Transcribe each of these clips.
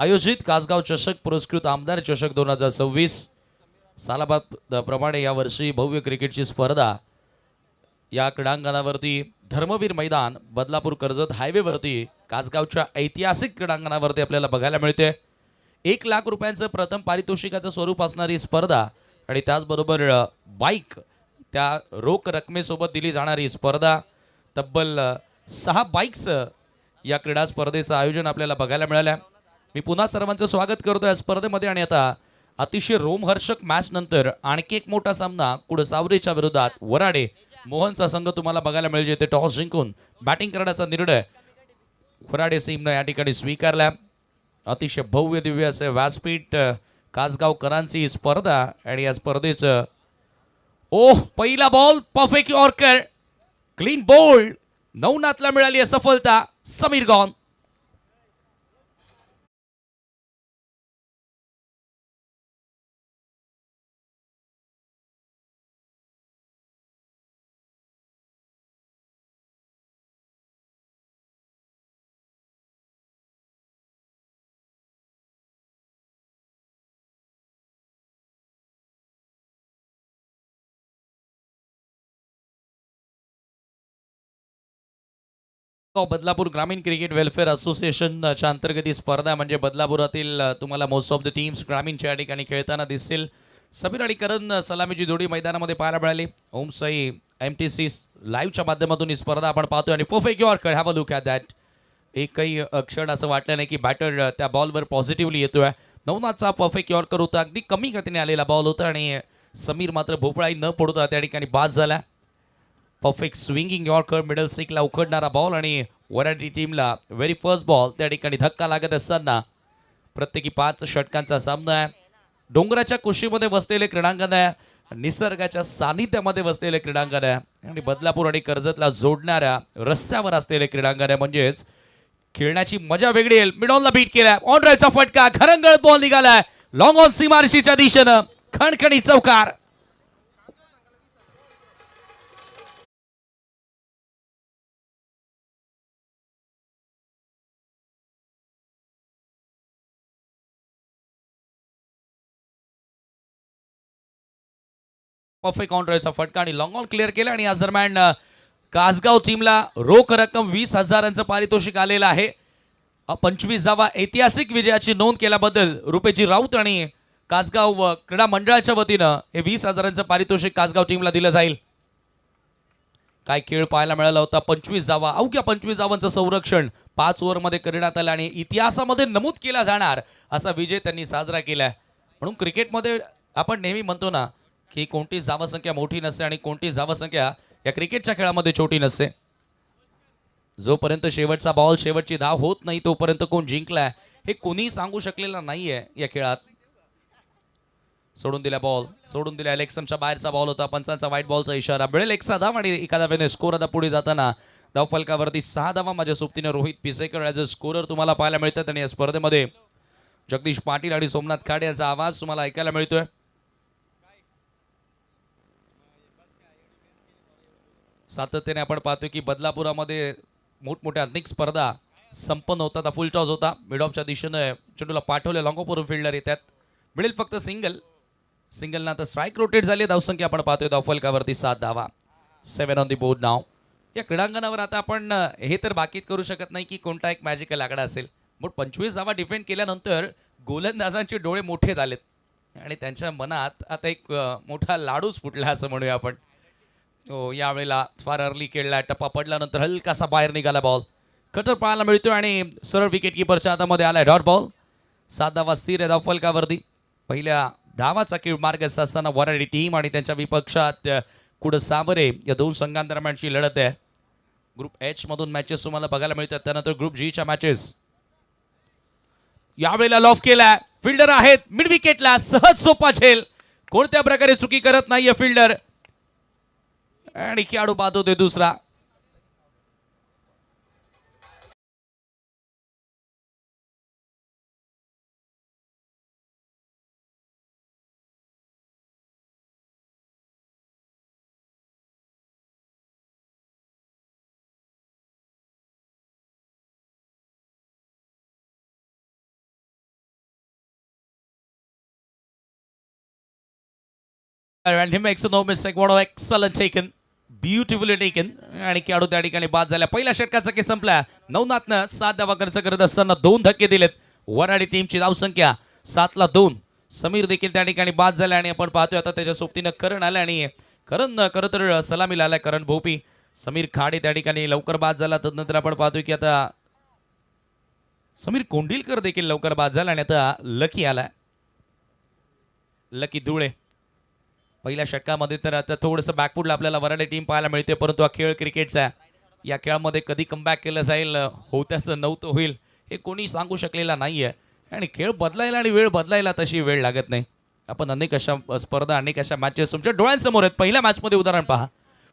आयोजित कासगाव चषक पुरस्कृत आमदार चषक 2026 सालाबाद प्रमाणे यावर्षी भव्य क्रिकेटची स्पर्धा या क्रीडांगणावरती धर्मवीर मैदान बदलापूर कर्जत हायवेवरती कासगावच्या ऐतिहासिक क्रीडांगणावरती आपल्याला बघायला मिळते। 1,00,000 रुपयांचं प्रथम पारितोषिकाचं स्वरूप असणारी स्पर्धा आणि त्याचबरोबर बाईक त्या रोख रकमेसोबत दिली जाणारी स्पर्धा। तब्बल 6 बाईक्स या क्रीडा स्पर्धेचं आयोजन आपल्याला बघायला मिळालं। मी पुन्हा सर्वांचं स्वागत करतो या स्पर्धेमध्ये आणि आता अतिशय रोमहर्षक मॅच नंतर आणखी एक मोठा सामना कुडसावरीच्या विरोधात वराडे मोहनचा संघ तुम्हाला बघायला मिळेल, जेथे टॉस जिंकून बॅटिंग करण्याचा निर्णय वराडे टीमने या ठिकाणी स्वीकारला। अतिशय भव्य दिव्य असे व्यासपीठ कासगावकरांची स्पर्धा आणि या स्पर्धेचं पहिला ball perfect yorker clean bowled नवनाथला मिळाली सफलता। समीर गॉन बदलापूर ग्रामीण क्रिकेट वेलफेअर असोसिएशनच्या अंतर्गत ही स्पर्धा म्हणजे बदलापुरातील तुम्हाला मोस्ट ऑफ द टीम्स ग्रामीणच्या ठिकाणी खेळताना दिसतील। समीर आणि करण सलामीची जोडी मैदानामध्ये पाहायला मिळाली। ओम साई MTC लाईव्हच्या माध्यमातून ही स्पर्धा आपण पाहतोय आणि perfect yorker have a look at that. एकही क्षण असं वाटलं नाही की बॅटर त्या बॉलवर पॉझिटिव्हली येतोय। नवनाथचा परफेक्ट यॉर्कर होता, अगदी कमी गतीने आलेला बॉल होता आणि समीर मात्र भोपळाही न पडता त्या ठिकाणी बाद झाला। परफेक्ट स्विंगिंग यॉर्कर मिडल स्टिकला उखडणारा बॉल आणि वराडी टीमला व्हेरी फर्स्ट बॉल त्या ठिकाणी धक्का लागत असताना प्रत्येकी 5 षटकांचा सामना आहे। डोंगराच्या कुशीमध्ये बसलेले क्रीडांगण आहे, निसर्गाच्या सानिध्यामध्ये बसलेले क्रीडांगण आहे आणि बदलापूर आणि कर्जतला जोडणाऱ्या रस्त्यावर असलेले क्रीडांगण आहे, म्हणजेच खेळण्याची मजा वेगळी आहे। मिडॉनला बीट केलाय, ऑन ड्राईव्हचा फटका, घरंगळत बॉल निघालाय लॉंग ऑन सीमारेषेच्या दिशेनं, खणखणी चौकार। परफेक्ट ऑन ड्राईव्हचा फटका आणि लॉंग ऑन क्लिअर केला आणि याच दरम्यान कासगाव टीमला रोख रक्कम 20,000चं पारितोषिक आलेलं आहे। 25वा ऐतिहासिक विजयाची नोंद केल्याबद्दल रुपेजी राऊत आणि कासगाव क्रीडा मंडळाच्या वतीनं हे 20,000चं पारितोषिक कासगाव टीमला दिलं जाईल। काय खेळ पाहायला मिळाला होता। 25 धावा, अवघ्या 25 धावांचं संरक्षण 5 ओव्हरमध्ये करण्यात आलं आणि इतिहासामध्ये नमूद केला जाणार असा विजय त्यांनी साजरा केलाय। म्हणून क्रिकेटमध्ये आपण नेहमी म्हणतो ना की कोणती धावसंख्या मोठी नसते आणि कोणती धावसंख्या या क्रिकेटच्या खेळामध्ये छोटी नसते। जोपर्यंत शेवटचा बॉल शेवटची धाव होत नाही तोपर्यंत कोण जिंकलाय हे कोणी सांगू शकलेलं नाहीये या खेळात। सोडून दिला बॉल, सोडून दिला इलेक्शनच्या बाहेरचा बॉल होता, पंचांचा व्हाईट बॉलचा इशारा मिळेल। एक धाव आणि एखादा वेने स्कोर आता पुढे जाताना धावफलकावरती 6 धावा माझ्या सोबतीने रोहित पिसेकर ॲज अ स्कोरर तुम्हाला पाहायला मिळतात आणि या स्पर्धेमध्ये जगदीश पाटील आणि सोमनाथ खाडे यांचा आवाज तुम्हाला ऐकायला मिळतोय। सातत्याने आपण पाहतोय की बदलापुरामध्ये मोठमोठ्या अनेक स्पर्धा संपन्न होतात। फुल टॉस होता, मिड ऑफच्या दिशेने चेंडूला पाठवले, लॉंगोपवरून फिल्डर येतात, मिळेल फक्त सिंगल ना आता स्ट्राईक रोटेट झाली। धावसंख्या आपण पाहतोय धावफलकावरती 7 धावा, 7 ऑन दी बोर्ड नाव। या क्रीडांगणावर आता आपण हे तर बाकीत करू शकत नाही की कोणता एक मॅजिकल आकडा असेल, पण 25 धावा डिफेंड केल्यानंतर गोलंदाजांचे डोळे मोठे झालेत आणि त्यांच्या मनात आता एक मोठा लाडूच फुटला असं म्हणूया आपण। यावेळेला फार अर्ली खेळला, टप्पा पडल्यानंतर हलकासा बाहेर निघाला बॉल, कटर पाहायला मिळतोय आणि सरळ विकेट किपरच्या हातामध्ये आलाय डॉट बॉल। 7 धावा स्थिर आहे धावफलकावरती। पहिल्या धावाचा किळ मार्ग असताना वराडी टीम आणि त्यांच्या विपक्षात कुडसावरे या दोन संघांदरम्यानची लढत आहे। ग्रुप H मधून मॅचेस तुम्हाला बघायला मिळतात, त्यानंतर ग्रुप G च्या मॅचेस। यावेळेला लॉफ केलाय, फिल्डर आहेत मिड विकेटला, सहज सोपा झेल, कोणत्या प्रकारे चुकी करत नाहीये फिल्डर आणि खेळाडू बाद होतोय दुसरा। And he makes no mistake. What an excellent taken. Beautifully taken आणि खेळाडू त्या ठिकाणी बाद झाल्या. पहिल्या षटकाचा खेळ संपला. नवनाथनं 7 धावा खर्च करत असताना 2 धक्के दिलेत. वराडी टीमची धावसंख्या 7-2. समीर देखील त्या ठिकाणी बाद झाला आणि आपण पाहतोय आता त्याच्या सोबतीनं करण आला आणि करण खरं तर सलामीला आलाय. करण भोपी. समीर खाडे त्या ठिकाणी लवकर बाद झाला. तदनंतर आपण पाहतोय की आता समीर कोंडिलकर देखील लवकर बाद झाला आणि आता लकी आलाय. लकी धुळे. पहिल्या षटकामध्ये तर आता थोडंसं बॅकफुटला आपल्याला वराडे टीम पाहायला मिळते, परंतु हा खेळ क्रिकेटचा. या खेळामध्ये कधी कमबॅक केलं जाईल, होत्याचं नव्हतं होईल हे कोणी सांगू शकलेला नाहीये. आणि खेळ बदलायला आणि वेळ बदलायला तशी वेळ लागत नाही. आपण अनेक अशा स्पर्धा, अनेक अशा मॅचेस तुमच्या डोळ्यांसमोर आहेत. पहिल्या मॅचमध्ये उदाहरण पहा,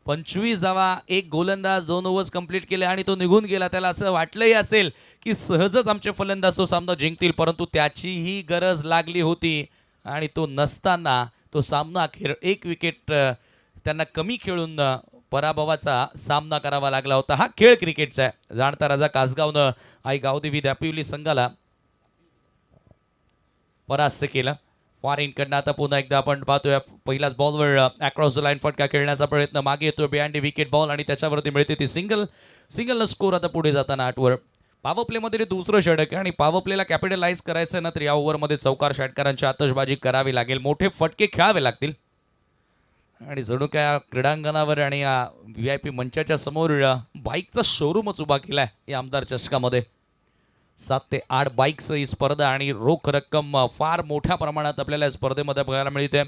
25 धावा, एक गोलंदाज 2 ओव्हर्स कंप्लीट केले आणि तो निघून गेला. त्याला असं वाटलंही असेल की सहजच आमचे फलंदाज तो सामना जिंकतील, परंतु त्याचीही गरज लागली होती आणि तो नसताना तो सामना अखेर 1 विकेट त्यांना कमी खेळून पराभवाचा सामना करावा लागला होता. हा खेळ क्रिकेटचा आहे. जाणता राजा कासगावनं आई गावदेवी दापिवली संघाला परास्त केलं. फॉरेनकडनं आता पुन्हा एकदा आपण पाहतोय पहिल्याच बॉलवर अक्रॉस द लाईन फटका खेळण्याचा प्रयत्न, मागे येतोय बिहाइंड विकेट बॉल आणि त्याच्यावरती मिळते ती सिंगल स्कोर. आता पुढे जाताना 8 वर पॉवर प्लेमध्ये दुसरं षटक आहे आणि पॉवर प्लेला कॅपिटलाइज करायचं ना तर या ओव्हरमध्ये चौकार षटकारांची आतषबाजी करावी लागेल, मोठे फटके खेळावे लागतील. आणि जणू काय क्रीडांगणावर आणि या VIP मंचाच्या समोर बाईकचा शोरूमच उभा केलाय या आमदार चषकामध्ये. 7 ते 8 बाईक्स ही स्पर्धा आणि रोख रक्कम फार मोठ्या प्रमाणात आपल्याला या स्पर्धेमध्ये बघायला मिळते.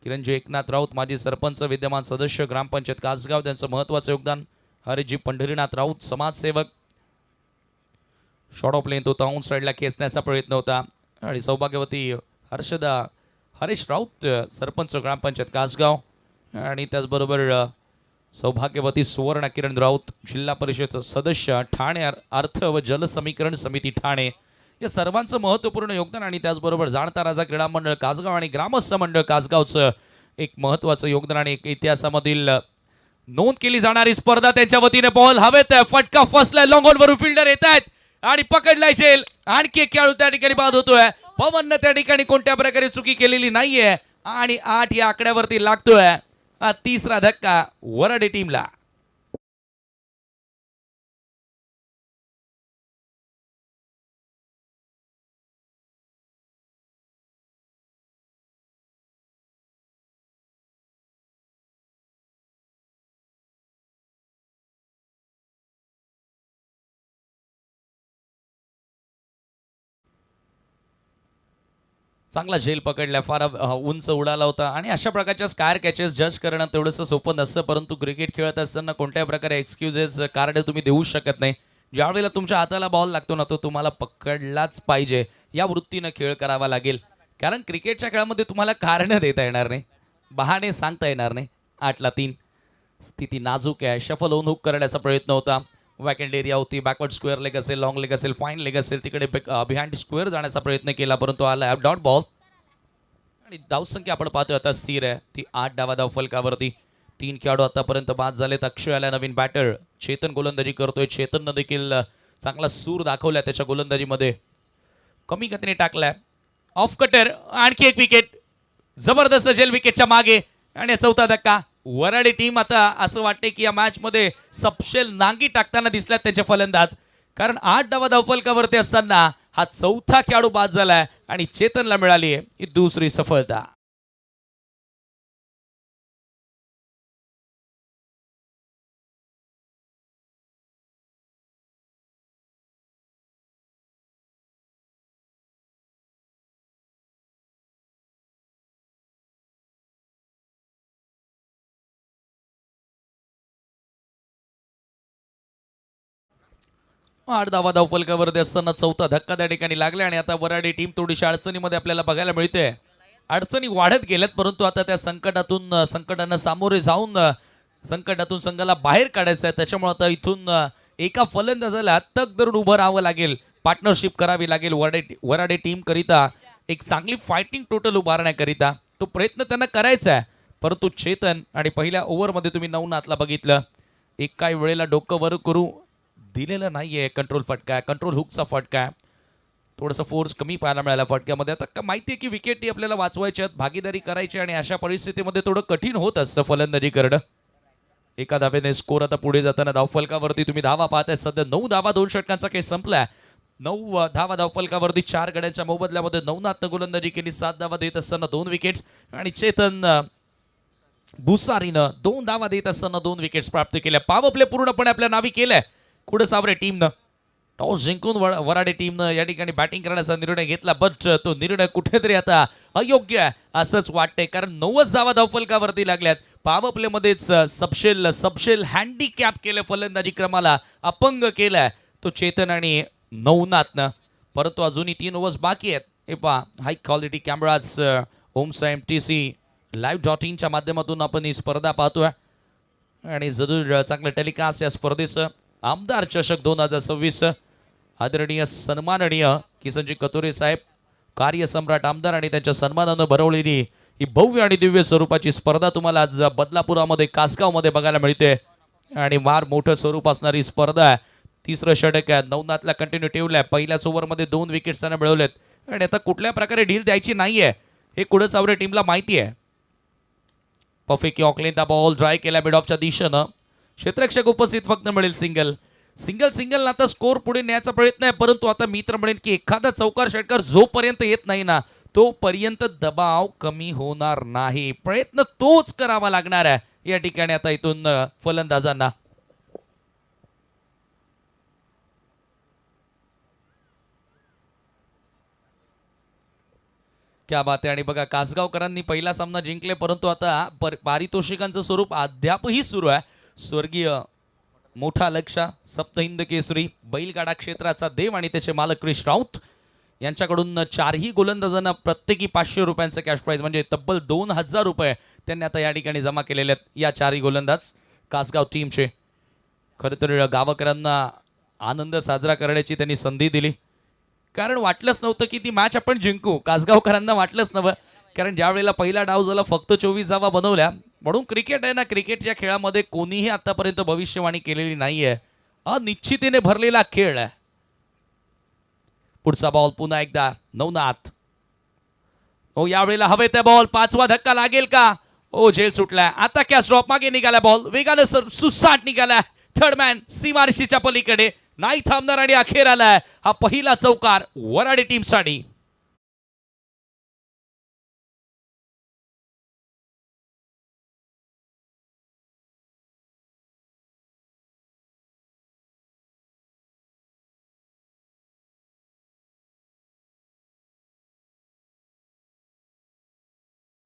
किरणजी एकनाथ राऊत माजी सरपंच, विद्यमान सदस्य ग्रामपंचायत कासगाव, त्यांचं महत्त्वाचं योगदान. हरिजी पंढरीनाथ राऊत समाजसेवक. शॉर्ट ऑफ लेन तो ताऊन साईडला खेचण्याचा प्रयत्न होता आणि सौभाग्यवती हर्षदा हरीश राऊत सरपंच ग्रामपंचायत कासगाव आणि त्याचबरोबर सौभाग्यवती सुवर्ण किरण राऊत जिल्हा परिषद सदस्य ठाणे अर्थ व जल समीकरण समिती ठाणे. या सर्वांचं महत्त्वपूर्ण योगदान आणि त्याचबरोबर जाणता राजा क्रीडा मंडळ कासगाव आणि ग्रामस्थ मंडळ कासगावचं एक महत्त्वाचं योगदान आणि एक इतिहासामधील नोंद केली जाणारी स्पर्धा. त्यांच्या वतीने बॉल हवेत, फटका फसलाय, लॉंग ऑन वरून फिल्डर येत आहेत आणि पकडलाय जेल. आणखी एक खेळाडू त्या ठिकाणी बाद होतोय. पवननं त्या ठिकाणी कोणत्या प्रकारे चुकी केलेली नाहीये आणि 8 या आकड्यावरती लागतोय. हा तिसरा धक्का वराडे टीमला. चांगला झेल पकडला, फार उंच उडाला होता आणि अशा प्रकारच्या स्कायर कॅचेस जज करणं तेवढंसं सोपं नसतं, परंतु क्रिकेट खेळत असताना कोणत्या प्रकारे एक्सक्युजेस कार्ड तुम्ही देऊ शकत नाही. ज्यावेळेला तुमच्या हाताला बॉल लागतो ना तो तुम्हाला पकडलाच पाहिजे या वृत्तीनं खेळ करावा लागेल. कारण क्रिकेटच्या खेळामध्ये तुम्हाला कारणं देता येणार नाही, बहाणे सांगता येणार नाही. 8ला 3 स्थिती नाजूक आहे. शफल होऊन हुक करण्याचा प्रयत्न होता. वॅकंड एरिया होती, बॅकवर्ड स्क्वेअर लेग असेल, लॉंग लेग असेल, फाईन लेग असेल, तिकडे बिहाइंड स्क्वेअर जाण्याचा प्रयत्न केला परंतु आला डॉट बॉल. आणि धावसंख्या आपण पाहतोय आता स्थिर आहे ती 8 धाव फलकावरती. 3 खेळाडू आतापर्यंत बाद झालेत. अक्षय आला नवीन बॅटर. चेतन गोलंदाजी करतोय. चेतननं देखील चांगला सूर दाखवलाय त्याच्या गोलंदाजीमध्ये. कमी गतीने टाकलाय ऑफ कटर. आणखी एक विकेट, जबरदस्त झेल विकेटच्या मागे आणि 4था धक्का. वराडे टीम आता असं वाटते की या मॅच मध्ये सपशेल नांगी टाकताना दिसल्यात त्यांचे फलंदाज, कारण 8 धावा धावफलकावरती असताना हा 4था खेळाडू बाद झालाय आणि चेतनला मिळाली आहे ही दुसरी सफलता. आठ धावा धावफलकावरती असताना 4था धक्का त्या ठिकाणी लागला आणि आता वराडी टीम थोडीशी अडचणीमध्ये आपल्याला बघायला मिळते. अडचणी वाढत गेल्यात परंतु आता त्या संकटांना सामोरे जाऊन संकटातून संघाला बाहेर काढायचं आहे. त्याच्यामुळे आता इथून एका फलंदाजाला तग धरून उभं राहावं लागेल, पार्टनरशिप करावी लागेल वराडे टीम करिता. एक चांगली फायटिंग टोटल उभारण्याकरिता तो प्रयत्न त्यांना करायचा आहे. परंतु चेतन आणि पहिल्या ओव्हरमध्ये तुम्ही नवनाथला बघितलं, एकाही वेळेला डोकं वर करू दिलेलं नाहीये. कंट्रोल फटका, कंट्रोल हुकचा फटका, थोडंसं फोर्स कमी पाहायला मिळाला फटक्यामध्ये. आता माहिती आहे की विकेटही आपल्याला वाचवायच्या आहेत, भागीदारी करायची आणि अशा परिस्थितीमध्ये थोडं कठीण होत असतं फलंदाजी करणं. एका धावेने स्कोर आता पुढे जाताना धावफलकावरती तुम्ही धावा पाहताय. सध्या 9 धावा 2 षटकांचा खेळ संपलाय. 9 धावा धावफलकावरती 4 गड्यांच्या मोबदल्यामध्ये नवनाथनं गोलंदाजी केली. 7 धावा देत असताना 2 विकेट्स आणि चेतन भुसारीनं 2 धावा देत असताना 2 विकेट्स प्राप्त केल्या. पावर प्ले पूर्णपणे आपल्या नावी केलंय कुडसावरे टीमनं. टॉस जिंकून वराडे टीमनं या ठिकाणी बॅटिंग करण्याचा निर्णय घेतला, बट तो निर्णय कुठेतरी आता अयोग्य आहे असंच वाटतंय, कारण 9 धावा धावफलकावरती लागल्यात. पॉवर प्लेमध्येच सबशेल हँडिकॅप केलं, फलंदाजी क्रमाला अपंग केलाय तो चेतन आणि नवनाथनं. परंतु अजूनही 3 ओव्हर्स बाकी आहेत. हे पहा, हाय क्वालिटी कॅमेराज ओमसा MTC live.in माध्यमातून आपण ही स्पर्धा पाहतोय आणि जरूर चांगलं टेलिकास्ट या स्पर्धेचं. आमदार चषक 2026 आदरणीय सन्माननीय किसनजी कतोरे साहेब, कार्यसम्राट आमदार आणि त्यांच्या सन्मानानं भरवलेली ही भव्य आणि दिव्य स्वरूपाची स्पर्धा तुम्हाला आज बदलापुरामध्ये कासगावमध्ये बघायला मिळते आणि फार मोठं स्वरूप असणारी स्पर्धा आहे. 3रं षटक आहे. नवनाथला कंटिन्यू ठेवलंय. पहिल्याच ओव्हरमध्ये 2 विकेट्स त्यानं मिळवलेत आणि आता कुठल्या प्रकारे डील द्यायची नाहीये हे कुडसावरे टीमला माहिती आहे. परफेक्ट ऑकलेनचा बॉल ड्राय केला मिड ऑफच्या दिशेनं. क्षेत्ररक्षक उपस्थित, फक्त मिळेल सिंगल. आता स्कोर पुढे न्यायचा प्रयत्न आहे, परंतु आता मी तर म्हणेन की एखादा चौकार षटकार जोपर्यंत येत नाही ना तोपर्यंत दबाव कमी होणार नाही. प्रयत्न तोच करावा लागणार आहे या ठिकाणी आता इथून फलंदाजांना. क्या बात आहे. आणि बघा, कासगावकरांनी पहिला सामना जिंकले, परंतु आता पारितोषिकांचं स्वरूप अद्यापही सुरू आहे. स्वर्गीय मोठा लक्ष सप्तहिंद केसरी बैलगाडा क्षेत्राचा देव आणि त्याचे मालक क्रिश राऊत यांच्याकडून 4ही गोलंदाजांना प्रत्येकी 500 रुपयांचं कॅश प्राइज म्हणजे तब्बल 2000 रुपये त्यांनी आता या ठिकाणी जमा केलेले आहेत या 4ही गोलंदाज कासगाव टीमचे. खरं तर गावकरांना आनंद साजरा करण्याची त्यांनी संधी दिली, कारण वाटलंच नव्हतं की ती मॅच आपण जिंकू. कासगावकरांना वाटलंच नव्हतं, कारण ज्या वेळेला पहिला डाव झाला फक्त 24 धावा बनवल्या. म्हणून क्रिकेट आहे ना, क्रिकेटच्या खेळामध्ये कोणीही आतापर्यंत भविष्यवाणी केलेली नाहीये. अनिश्चिततेने भरलेला खेळ आहे. पुढचा बॉल पुन्हा एकदा नवनाथ. हो, यावेळेला हवे त्या बॉल. 5वा धक्का लागेल का? ओ, झेल सुटलाय. आता कॅच ड्रॉप मागे निघाला, बॉल वेगानं सुसाट निघाला. थर्ड मॅन सीमारशीच्या पलीकडे नाही थांबणार आणि अखेर आलाय हा पहिला चौकार वराडे टीमसाठी.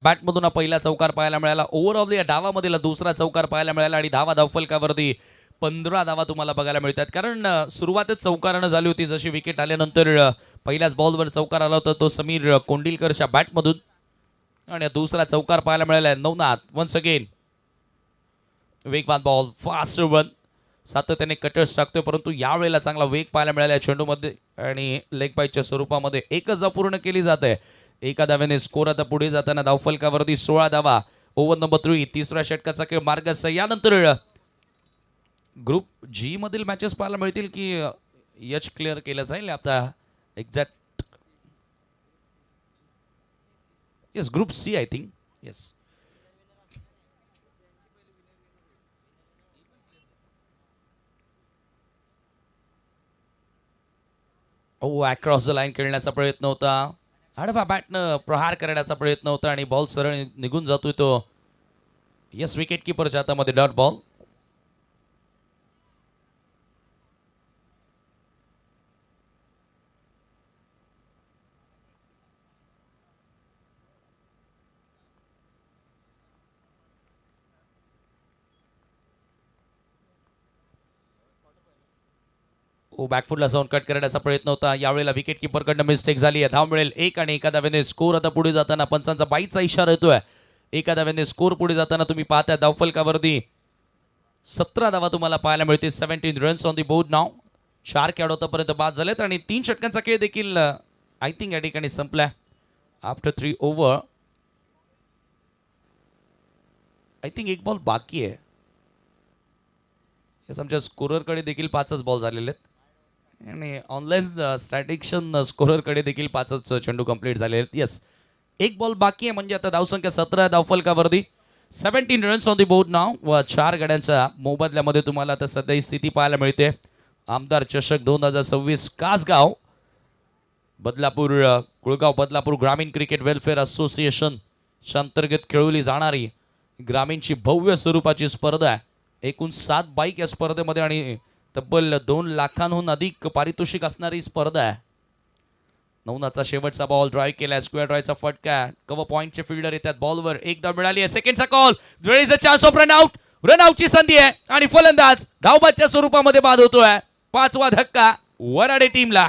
बॅटमधून हा पहिला चौकार पाहायला मिळाला. ओव्हरऑल या डावामधील दुसरा चौकार पाहायला मिळाला आणि धावा धावफलकावरती 15 धावा तुम्हाला बघायला मिळतात, कारण सुरुवातच चौकारानं झाली होती. जशी विकेट आल्यानंतर पहिल्याच बॉलवर चौकार आला होता तो समीर कोंडिलकरच्या बॅटमधून आणि दुसरा चौकार पाहायला मिळाला नवनाथ. वन्स अगेन वेगवान बॉल, फास्ट वन, सातत्याने कटर्स टाकतोय, परंतु यावेळेला चांगला वेग पाहायला मिळाला चेंडूमध्ये आणि लेग बाईटच्या स्वरूपामध्ये एकच अपूर्ण केली जाते. एका धाव्याने स्कोर आता पुढे जाताना धावफलकावरती 16 धावा. ओव्हर नंबर 3, 3ऱ्या षटकाचा खेळ मार्गस्थ. यानंतर ग्रुप जी मधील मॅचेस पाहायला मिळतील की यच क्लिअर केलं जाईल आता exact. Yes, group C I think. Yes, oh, across the line खेळण्याचा प्रयत्न होता. आडवा बॅटनं प्रहार करण्याचा प्रयत्न होता आणि बॉल सरळ निघून जातोय तो. येस, विकेट किपरच्या हातामध्ये डॉट बॉल. ओ, बॅकफुटला जाऊन कट करण्याचा प्रयत्न होता. यावेळेला विकेट किपरकडनं मिस्टेक झाली आहे. धाव मिळेल 1 आणि एका धाव्याने स्कोर आता पुढे जाताना पंचांचा बाईचा इशारा येतोय. एका धाव्याने स्कोर पुढे जाताना तुम्ही पाहताय धावफलकावरती 17 धावा तुम्हाला पाहायला मिळते. 17 रन्स ऑन दी बोर्ड नाव. 4 खेळाडू आतापर्यंत बाद झालेत आणि 3 षटकांचा खेळ देखील आय थिंक या ठिकाणी संपलाय. After 3 over I think 1 ball बाकी आहे. आमच्या स्कोररकडे देखील 5च बॉल झालेले आहेत. आणि ऑनलाईन स्टॅटिक्शन स्कोररकडे देखील 5च चेंडू कंप्लीट झाले आहेत. येस, एक बॉल बाकी आहे म्हणजे आता धावसंख्या 17 धावफलकावरती 17 रन्स ऑन दी बोर्ड नाव व 4 गड्यांच्या मोबदल्यामध्ये तुम्हाला आता सध्या ही स्थिती पाहायला मिळते. आमदार चषक 2026 कासगाव बदलापूर कुळगाव बदलापूर ग्रामीण क्रिकेट वेलफेअर असोसिएशन च्या अंतर्गत खेळवली जाणारी ग्रामीणची भव्य स्वरूपाची स्पर्धा आहे. एकूण 7 बाईक या स्पर्धेमध्ये आणि तब्बल 2 लाखांहून अधिक पारितोषिक असणारी स्पर्धा आहे. नवनाथचा शेवटचा बॉल ड्राईव्ह केला, स्क्वेअर ड्राईव्हचा फटका, कव्हर पॉईंटचे फिल्डर येतात, बॉलवर एकदा मिळाली आहे, सेकंडचा call, there is a chance of run आउटची संधी आहे आणि फलंदाज धावबादच्या स्वरूपामध्ये बाद होतोय. 5वा धक्का वराडे टीमला.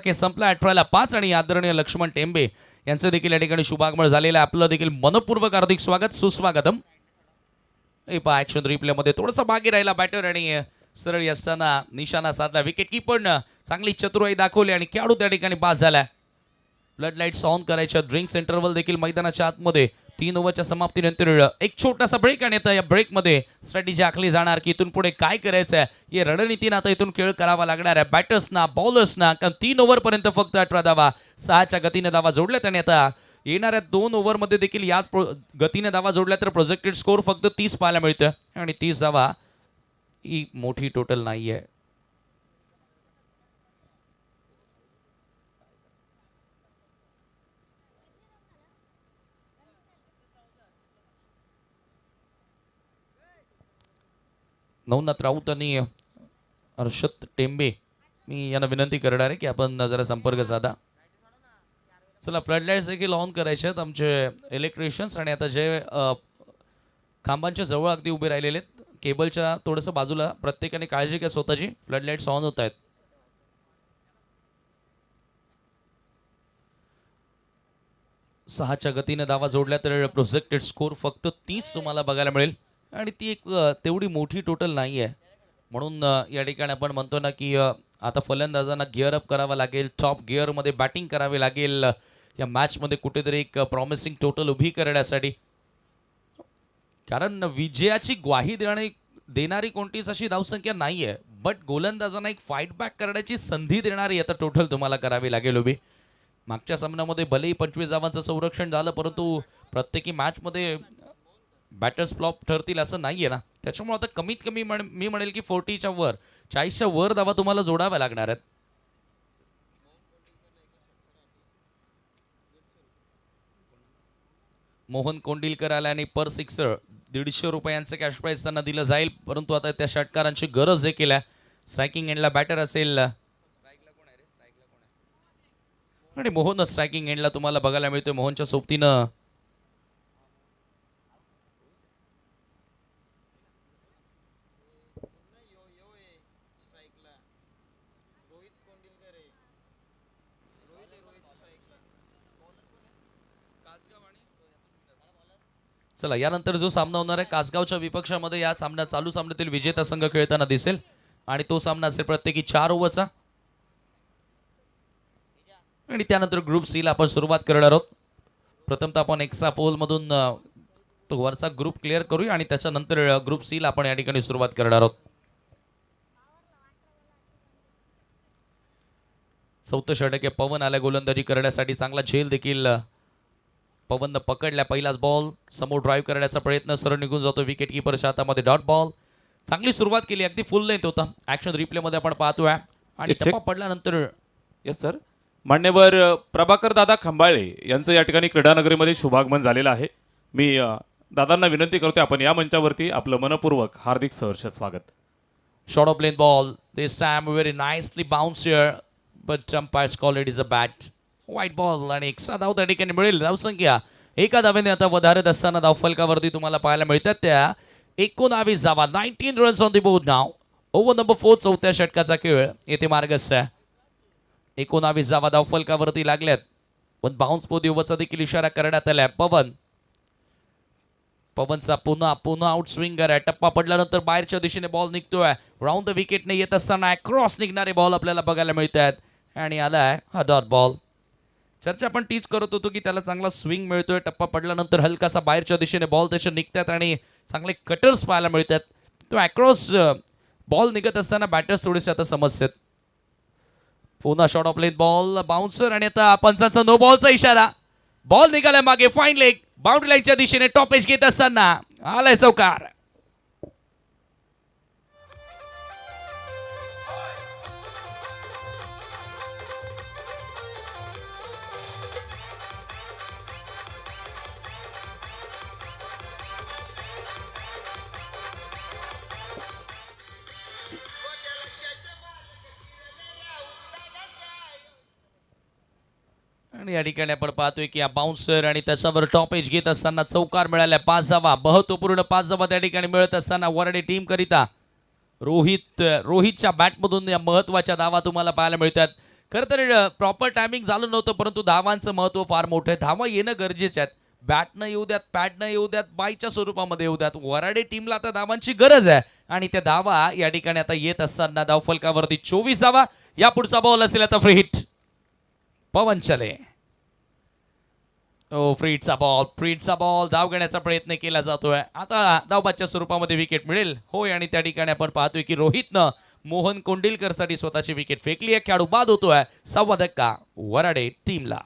केस संपला 18-5 आणि आदरणीय लक्ष्मण टेंबे यांचं देखील या ठिकाणी शुभागमन झालेलं आहे. आपलं देखील मनपूर्वक हार्दिक स्वागत सुस्वागतम. ऍक्शन रिप्लेमध्ये थोडासा मागे राहिला बॅटर आणि सरळ असताना निशाणा साधला. विकेट कीपरनं चांगली चतुराई दाखवली आणि खेळाडू त्या ठिकाणी बाद झाला. फ्लड लाईट्स ऑन करायच्या. ड्रिंक्स इंटरव्हल देखील मैदानाच्या आतमध्ये 3 ओव्हरच्या समाप्तीनंतर एक छोटासा ब्रेक आणि आता या ब्रेकमध्ये स्ट्रॅटेजी आखली जाणार की इथून पुढे काय करायचं आहे. हे रणनीतीनं आता इथून खेळ करावा लागणार आहे बॅटर्सना बॉलर्सना, कारण 3 ओव्हरपर्यंत फक्त 18 धावा, 6च्या गतीने धावा जोडल्यात आणि आता येणाऱ्या 2 ओव्हरमध्ये देखील याच गतीने धावा जोडल्या तर प्रोजेक्टेड स्कोर फक्त 30 पाहायला मिळतं आणि 30 धावा ही मोठी टोटल नाही आहे. नवनाथ राऊत आणि हर्षद टेंबे मी यांना विनंती करणार आहे की आपण जरा संपर्क साधा. चला, फ्लडलाईट्स देखील ऑन करायचे आहेत आमचे इलेक्ट्रिशियन्स आणि आता जे खांबांच्या जवळ अगदी उभे राहिलेले आहेत केबलच्या थोडंसं बाजूला, प्रत्येकाने काळजी घ्या स्वतःची. फ्लडलाईट्स ऑन होत आहेत. 6च्या गतीने धावा जोडल्या तर प्रोजेक्टेड स्कोर फक्त 30 तुम्हाला बघायला मिळेल आणि ती एक तेवढी मोठी टोटल नाही आहे. म्हणून या ठिकाणी आपण म्हणतो ना की आता फलंदाजांना गिअर अप करावं लागेल, टॉप गिअरमध्ये बॅटिंग करावी लागेल या मॅचमध्ये कुठेतरी एक प्रॉमिसिंग टोटल उभी करण्यासाठी. कारण विजयाची ग्वाही देणारी कोणतीच अशी धावसंख्या नाही आहे, बट गोलंदाजांना एक फाईट बॅक करण्याची संधी देणारी आता टोटल तुम्हाला करावी लागेल उभी. मागच्या सामन्यामध्ये भलेही 25 धावांचं संरक्षण झालं, परंतु प्रत्येकी मॅचमध्ये बॅटर्स फ्लॉप ठरतील असं नाही आहे ना. त्याच्यामुळे आता कमीत कमी मी म्हणेल की 40च्या वर, 40च्या वर धावा तुम्हाला जोडाव्या लागणार आहेत. मोहन कोंडिलकर आला आणि पर सिक्सर 150 रुपयांचं कॅश प्राईज त्यांना दिलं जाईल, परंतु आता त्या षटकारांची गरज देखील आहे. स्ट्रायकिंग एंडला बॅटर असेल आणि मोहन स्ट्रायकिंग एंडला तुम्हाला बघायला मिळतोय. मोहनच्या सोबतीनं चला, यानंतर जो सामना होणार आहे कासगावच्या विपक्षामध्ये, या चालू सामन्यातील विजेता संघ खेळताना दिसेल आणि तो सामना असेल प्रत्येकी 4 ओव्हरचा आणि त्यानंतर ग्रुप सी ला आपण सुरुवात करणार आहोत. प्रथमतः आपण एक्स्ट्रा पोल मधून तो वरचा ग्रुप क्लिअर करूया आणि त्याच्यानंतर ग्रुप सी ला आपण या ठिकाणी सुरुवात करणार आहोत. 4थं षटक आहे. पवन आला गोलंदाजी करण्यासाठी. चांगला झेल देखील पवननं पकडल्या. पहिलाच बॉल समोर ड्राईव्ह करण्याचा प्रयत्न, सरळ निघून जातो. विकेट कीपरच्या हातामध्ये डॉट बॉल. चांगली सुरुवात केली, अगदी फुल लेंथ होता. ऍक्शन रिप्लेमध्ये आपण पाहतोय आणि टप्पा पडल्यानंतर येस सर, मान्यवर प्रभाकर दादा खंबाळे यांचं या ठिकाणी क्रीडानगरीमध्ये शुभागमन झालेलं आहे. मी दादांना विनंती करतोय आपण या मंचावरती आपलं मनपूर्वक हार्दिक सहर्ष स्वागत. Short of length ball, this time very nicely bounce here but umpires call it is a bat. White ball आणि एक्स्ट्रा धाव त्या ठिकाणी मिळेल. धावसंख्या एका धावेने आता वधारत असताना धावफलकावरती तुम्हाला पाहायला मिळतात त्या 19 धावा. 19 runs on the board now. Over number 4 4थ्या षटकाचा खेळ येथे मार्गस्थ आहे. 19 धावा धावफलकावरती लागल्यात, पण बाउन्स पोदी ओव्हरचा देखील इशारा करण्यात आला. पवन पवनचा पुन्हा पुन्हा आउट स्विंगर आहे. टप्पा पडल्यानंतर बाहेरच्या दिशेने बॉल निघतोय. राऊंड द विकेटने येत असताना क्रॉस निघणारे बॉल आपल्याला बघायला मिळत आहेत आणि आलाय हा डॉट बॉल. चर्चा आपण तीच करत होतो की त्याला चांगला स्विंग मिळतोय. टप्पा पडल्यानंतर हलकासा बाहेरच्या दिशेने बॉल त्याचे निघतात आणि चांगले कटर्स पाहायला मिळतात. तो अक्रॉस बॉल निघत असताना बॅटर्स थोडेसे आता समस्येत. पुन्हा shot of length ball bouncer आणि आता पंचांचा नो बॉलचा इशारा. बॉल निघालाय मागे फाईन लेग बाउंड्री लाईनच्या दिशेने टॉप एज घेत असताना आलाय चौकार. आणि या ठिकाणी आपण पाहतोय की बाउन्सर आणि त्याच्यावर टॉप एज घेत असताना चौकार मिळाल्या. 5 धावा, महत्वपूर्ण 5 धावा त्या ठिकाणी मिळत असताना वराडे टीम करिता रोहितच्या बॅटमधून या महत्वाच्या धावा तुम्हाला पाहायला मिळतात. खरं तर प्रॉपर टायमिंग झालं नव्हतं, परंतु धावांचं महत्व फार मोठं आहे. धावा येणं गरजेचे आहेत. बॅटनं येऊ द्यात, पॅडनं येऊ द्यात, बायच्या स्वरूपामध्ये येऊ द्यात. वराडे टीमला आता धावांची गरज आहे आणि त्या धावा या ठिकाणी आता येत असताना धावफलकावरती 24 धावा. या पुढचा बॉल असेल आता फ्री हिट. पवन चले. फ्रीटचा बॉल धाव घेण्याचा प्रयत्न केला जातोय. आता धावबादच्या स्वरूपामध्ये विकेट मिळेल. होय, आणि त्या ठिकाणी आपण पाहतोय की रोहितनं मोहन कोंडिलकर साठी स्वतःची विकेट फेकली आहे. खेळाडू बाद होतोय. 6वा धक्का वराडे टीमला.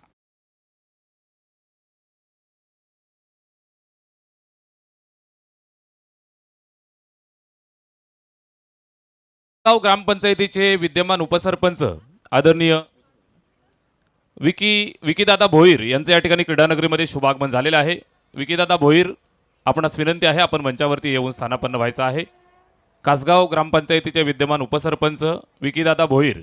गाव ग्रामपंचायतीचे विद्यमान उपसरपंच आदरणीय विकीदादा भोईर यांचं या ठिकाणी क्रीडानगरीमध्ये शुभागमन झालेलं आहे. विकीदादा भोईर, आपणास विनंती आहे आपण मंचावरती येऊन स्थानापन्न व्हायचं आहे. कासगाव ग्रामपंचायतीचे विद्यमान उपसरपंच विकीदादा भोईर,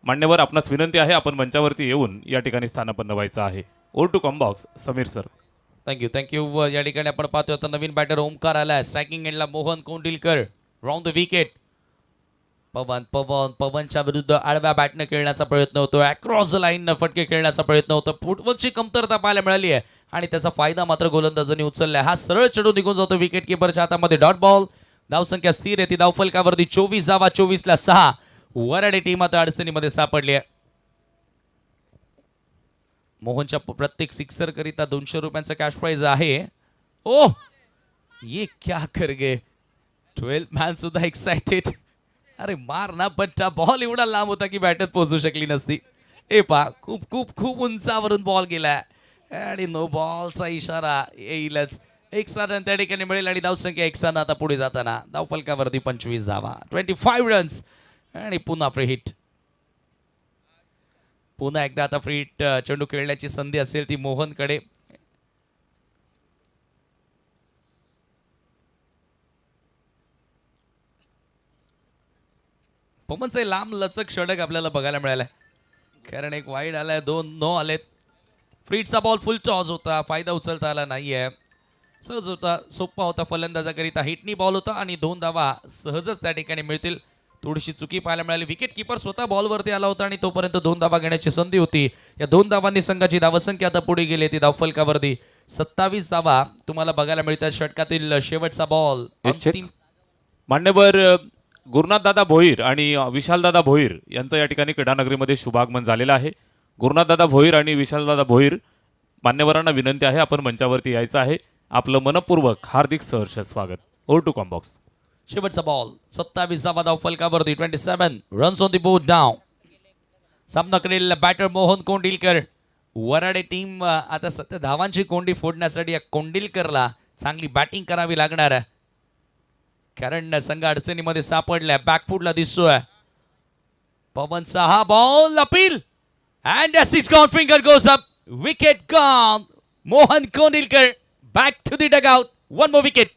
मान्यवर, आपणास विनंती आहे आपण मंचावरती येऊन या ठिकाणी स्थानापन्न व्हायचं आहे. Or to come box Sameer sir. Thank you. या ठिकाणी आपण पाहतोय आता नवीन बॅटर ओमकार आलाय. स्ट्रायकिंग एंडला Mohan Kondilkar. Round the wicket. पवनच्या विरुद्ध आडव्या बॅटनं खेळण्याचा प्रयत्न होतो. अक्रॉस द लाईन फटके खेळण्याचा प्रयत्न होतो. फुटवर्कची कमतरता पाहायला मिळाली आहे आणि त्याचा फायदा मात्र गोलंदाजांनी उचललाय. हा सरळ चढून निघून जातो विकेट किपरच्या हातामध्ये. Dot ball. धावसंख्या स्थिर आहे ती धावफलकावरती 24 धावा, 24ला 6. वराडे टीम आता अडचणीमध्ये सापडली आहे. मोहनच्या प्रत्येक सिक्सर करिता 200 रुपयांचा कॅश प्राइज आहे. ओ ये क्या कर गए. 12th मॅन सुद्धा एक्साइटेड. अरे मार ना पट्टा. बॉल एवढा लांब होता की बॅटच पोहोचू शकली नसती. खूप खूप खूप उंचावरून बॉल गेलाय आणि नो बॉलचा इशारा येईलच. 1 रन त्या ठिकाणी मिळेल आणि धावसंख्या 1 आता पुढे जाताना धावफलकावरती 25 धावा, 25 रन्स आणि पुन्हा फ्री हिट. पुन्हा एकदा आता फ्री हिट चेंडू खेळण्याची संधी असेल ती मोहनकडे. पवनचे लांब लचक षटक आपल्याला बघायला मिळालाय. कारण एक वाईड आलाय, 2 नो आलेत. फ्रीटचा बॉल फुल टॉस होता, फायदा उचलता आला नाहीये. सहज होता, सोपा होता फलंदाजाकरिता. हिटनी बॉल होता आणि 2 धावा सहजच त्या ठिकाणी मिळतील. थोडीशी चुकी पाहायला मिळाली. विकेट किपर स्वतः बॉलवरती आला होता आणि तोपर्यंत 2 धावा घेण्याची संधी होती. या 2 धावांनी संघाची धावसंख्या आता पुढे गेली. ती धावफलकावरती 27 धावा तुम्हाला बघायला मिळतात. षटकातील शेवटचा बॉल. मान्यवर गुरुनाथदादा भोईर आणि विशालदादा भोईर यांचं या ठिकाणी क्रीडानगरीमध्ये शुभागमन झालेलं आहे. गुरुनाथदादा भोईर आणि विशालदादा भोईर, मान्यवरांना विनंती आहे आपण मंचावरती यायचं आहे. आपलं मनपूर्वक हार्दिक सहर्ष स्वागत. ओर टू कॉम बॉक्स. शेवटचा बॉल. 27 धावफलकावरती 27 रन्स ऑन द बोर्ड नाव. सामना करेल बॅटर मोहन कोंडिलकर. वराडे टीम आता सध्या धावांची कोंडी फोडण्यासाठी या कोंडिलकरला चांगली बॅटिंग करावी लागणार आहे. कारण संघ अडचणीमध्ये सापडलाय. बॅकफुटला दिसतोय. पवनचा हा ball appeal and it's gone. Finger goes up. Wicket gone. Mohan Kondilkar back to the dugout. One more wicket.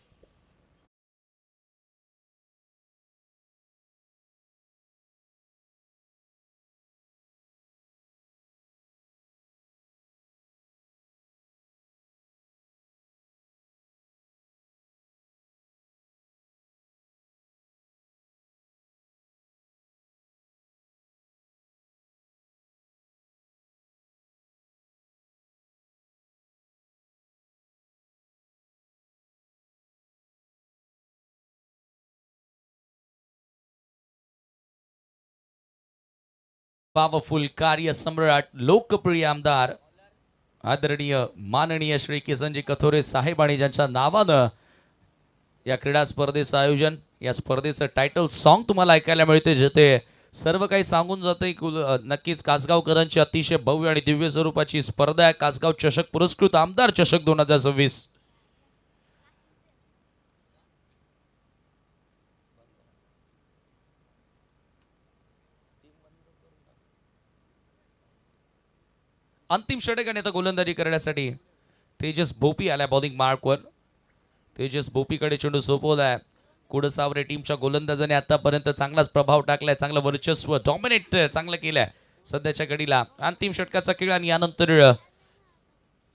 Powerful कार्य सम्राट लोकप्रिय आमदार आदरणीय माननीय श्री किसनजी कथोरे साहेब आणि ज्यांच्या नावानं या क्रीडा स्पर्धेचं आयोजन, या स्पर्धेचं टायटल सॉन्ग तुम्हाला ऐकायला मिळते, जे ते सर्व काही सांगून जाते. नक्कीच कासगावकरांची अतिशय भव्य आणि दिव्य स्वरूपाची स्पर्धा आहे. कासगाव चषक पुरस्कृत आमदार चषक 2026. अंतिम षटक आणि आता गोलंदाजी करण्यासाठी तेजस भोपी आल्या बॉलिंग मार्कवर. तेजस भोपीकडे चेंडू सोपवलाय. कुडसावरे टीमच्या गोलंदाजाने आतापर्यंत चांगलाच प्रभाव टाकलाय, चांगलं वर्चस्व डॉमिनेट चांगलं केलंय सध्याच्या घडीला. अंतिम षटकाचा खेळ आणि यानंतर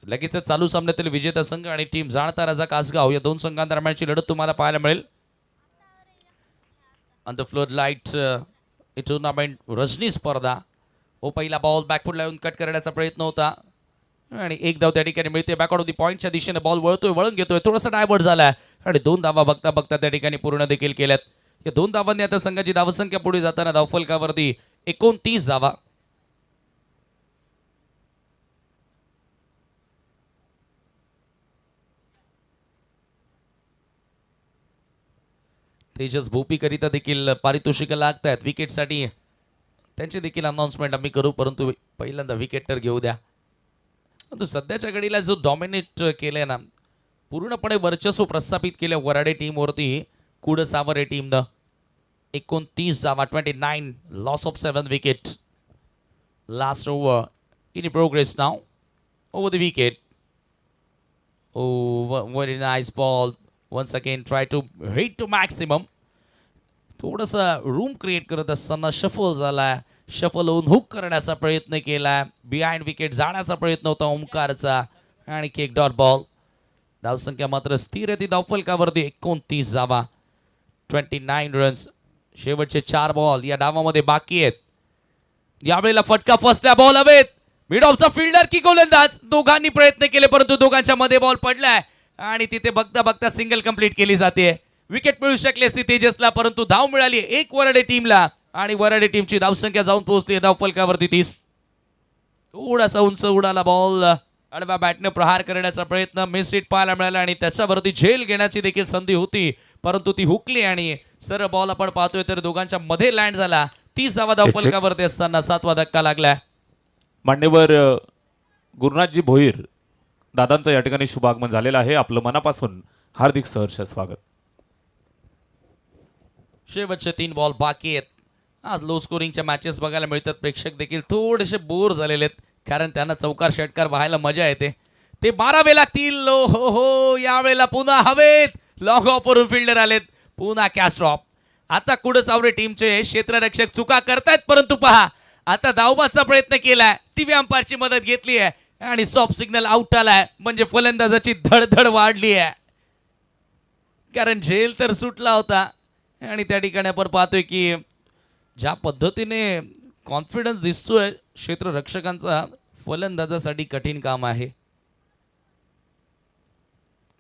लगेच चालू सामन्यातील विजेता संघ आणि टीम जाणता राजा कासगाव या दोन संघांदरम्यानची लढत तुम्हाला पाहायला मिळेल. On the floor light tournament Rajani स्पर्धा. पहिला बॉल बॅकफुट लावून कट करण्याचा प्रयत्न होता आणि एक धाव त्या ठिकाणी मिळते. बॅकआउट ऑफ द पॉईंटच्या दिशेने बॉल वळून घेतोय, थोडासा डायव्हर्ट झालाय आणि 2 धावा बघता बघता त्या ठिकाणी पूर्ण देखील केल्यात. या 2 धावांनी आता संघाची धावसंख्या पुढे जाताना धावफलकावरती 29 धावा. तेजस भोपीकरिता देखील पारितोषिक लागत आहेत. विकेटसाठी त्यांची देखील अनाउन्समेंट आम्ही करू, परंतु पहिल्यांदा विकेट तर घेऊ द्या. परंतु सध्याच्या घडीला जो डॉमिनेट केलंय ना, पूर्णपणे वर्चस्व प्रस्थापित केलं वराडे टीमवरती कुडसावरे टीमनं. 29 धावा, 29, loss of 7 wicket. Last over in progress now over the wicket. Very nice ball. Once again try to hit to maximum. थोडंसं रूम क्रिएट करत असताना शफल झालाय. शफल होऊन हुक करण्याचा प्रयत्न केलाय. बिहाइंड विकेट जाण्याचा प्रयत्न होता ओमकारचा आणि किक डॉट बॉल. धावसंख्या मात्र स्थिर आहे ती धावफलकावरती 29 धावा, 29 रन्स. शेवटचे 4 बॉल या डावामध्ये बाकी आहेत. यावेळेला फटका फसल्या, बॉल हवेत. मिड ऑफचा फिल्डर की गोलंदाज दोघांनी प्रयत्न केले, परंतु दोघांच्या मध्ये बॉल पडलाय आणि तिथे बघता बघता सिंगल कंप्लीट केली जाते. विकेट मिळू शकली असती तेजसला, परंतु धाव मिळाली एक वराडे टीमला आणि वराडे टीमची धावसंख्या जाऊन पोहोचली धावफलकावरती 30. थोडासा उंच उडाला बॉल. आडव्या बॅटने प्रहार करण्याचा प्रयत्न मिस हिट पाहायला मिळाला आणि त्याच्यावरती झेल घेण्याची देखील संधी होती, परंतु ती हुकली आणि सरळ बॉल आपण पाहतोय तर दोघांच्या मध्ये लँड झाला. 30 धावा धावफलकावरती असताना 7वा धक्का लागला. मान्यवर गुरुनाथजी भोईर दादांचं या ठिकाणी शुभागमन झालेलं आहे. आपलं मनापासून हार्दिक सहर्ष स्वागत. शेवटचे 3 बॉल बाकी आहेत. आज लो स्कोरिंगच्या मॅचेस बघायला मिळतात. प्रेक्षक देखील थोडेसे बोर झालेले आहेत, कारण त्यांना चौकार षटकार पाहायला मजा येते. ते मारावे लागतील. हो यावेळेला पुन्हा हवेत. लॉग ऑफ वरून फिल्डर आलेत. पुन्हा कॅच ड्रॉप. आता कुडसावरे टीमचे क्षेत्ररक्षक चुका करतायत, परंतु पहा आता धावबाचा प्रयत्न केलाय. टीव्ही अंपायरची मदत घेतली आहे आणि सॉफ्ट सिग्नल आउट आलाय. म्हणजे फलंदाजाची धडधड वाढली आहे, कारण झेल तर सुटला होता आणि त्या ठिकाणी आपण पाहतोय की ज्या पद्धतीने कॉन्फिडन्स दिसतोय क्षेत्ररक्षकांचा, फलंदाजासाठी कठीण काम आहे,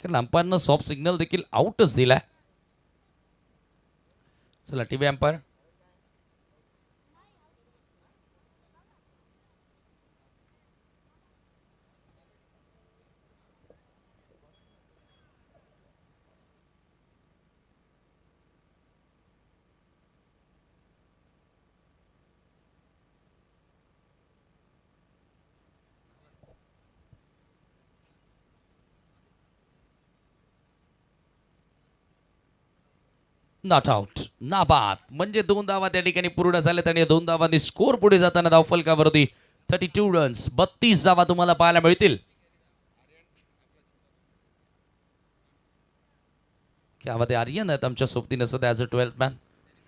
कारण अंपायरनं सॉफ्ट सिग्नल देखील आउटच दिलाय. चला टीव्ही अंपायर. नॉट आउट, नाबाद. म्हणजे 2 धावा त्या ठिकाणी पूर्ण झाल्यात आणि 2 धावांनी स्कोर पुढे जाताना धावफलकावरती 32 रन्स, 32 धावा तुम्हाला पाहायला मिळतील. क्या बात आहे. आर्यन आहेत आमच्या सोबतीनं सध्या ॲज अ 12th मॅन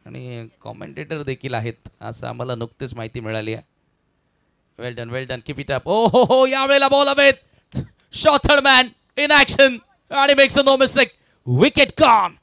आणि कॉमेंटेटर देखील आहेत असं आम्हाला नुकतेच माहिती मिळाली आहे. Well done keep it up. हो यावेळेला बॉल हवेत. Shot third man in action आणि makes a no mistake. Wicket gone.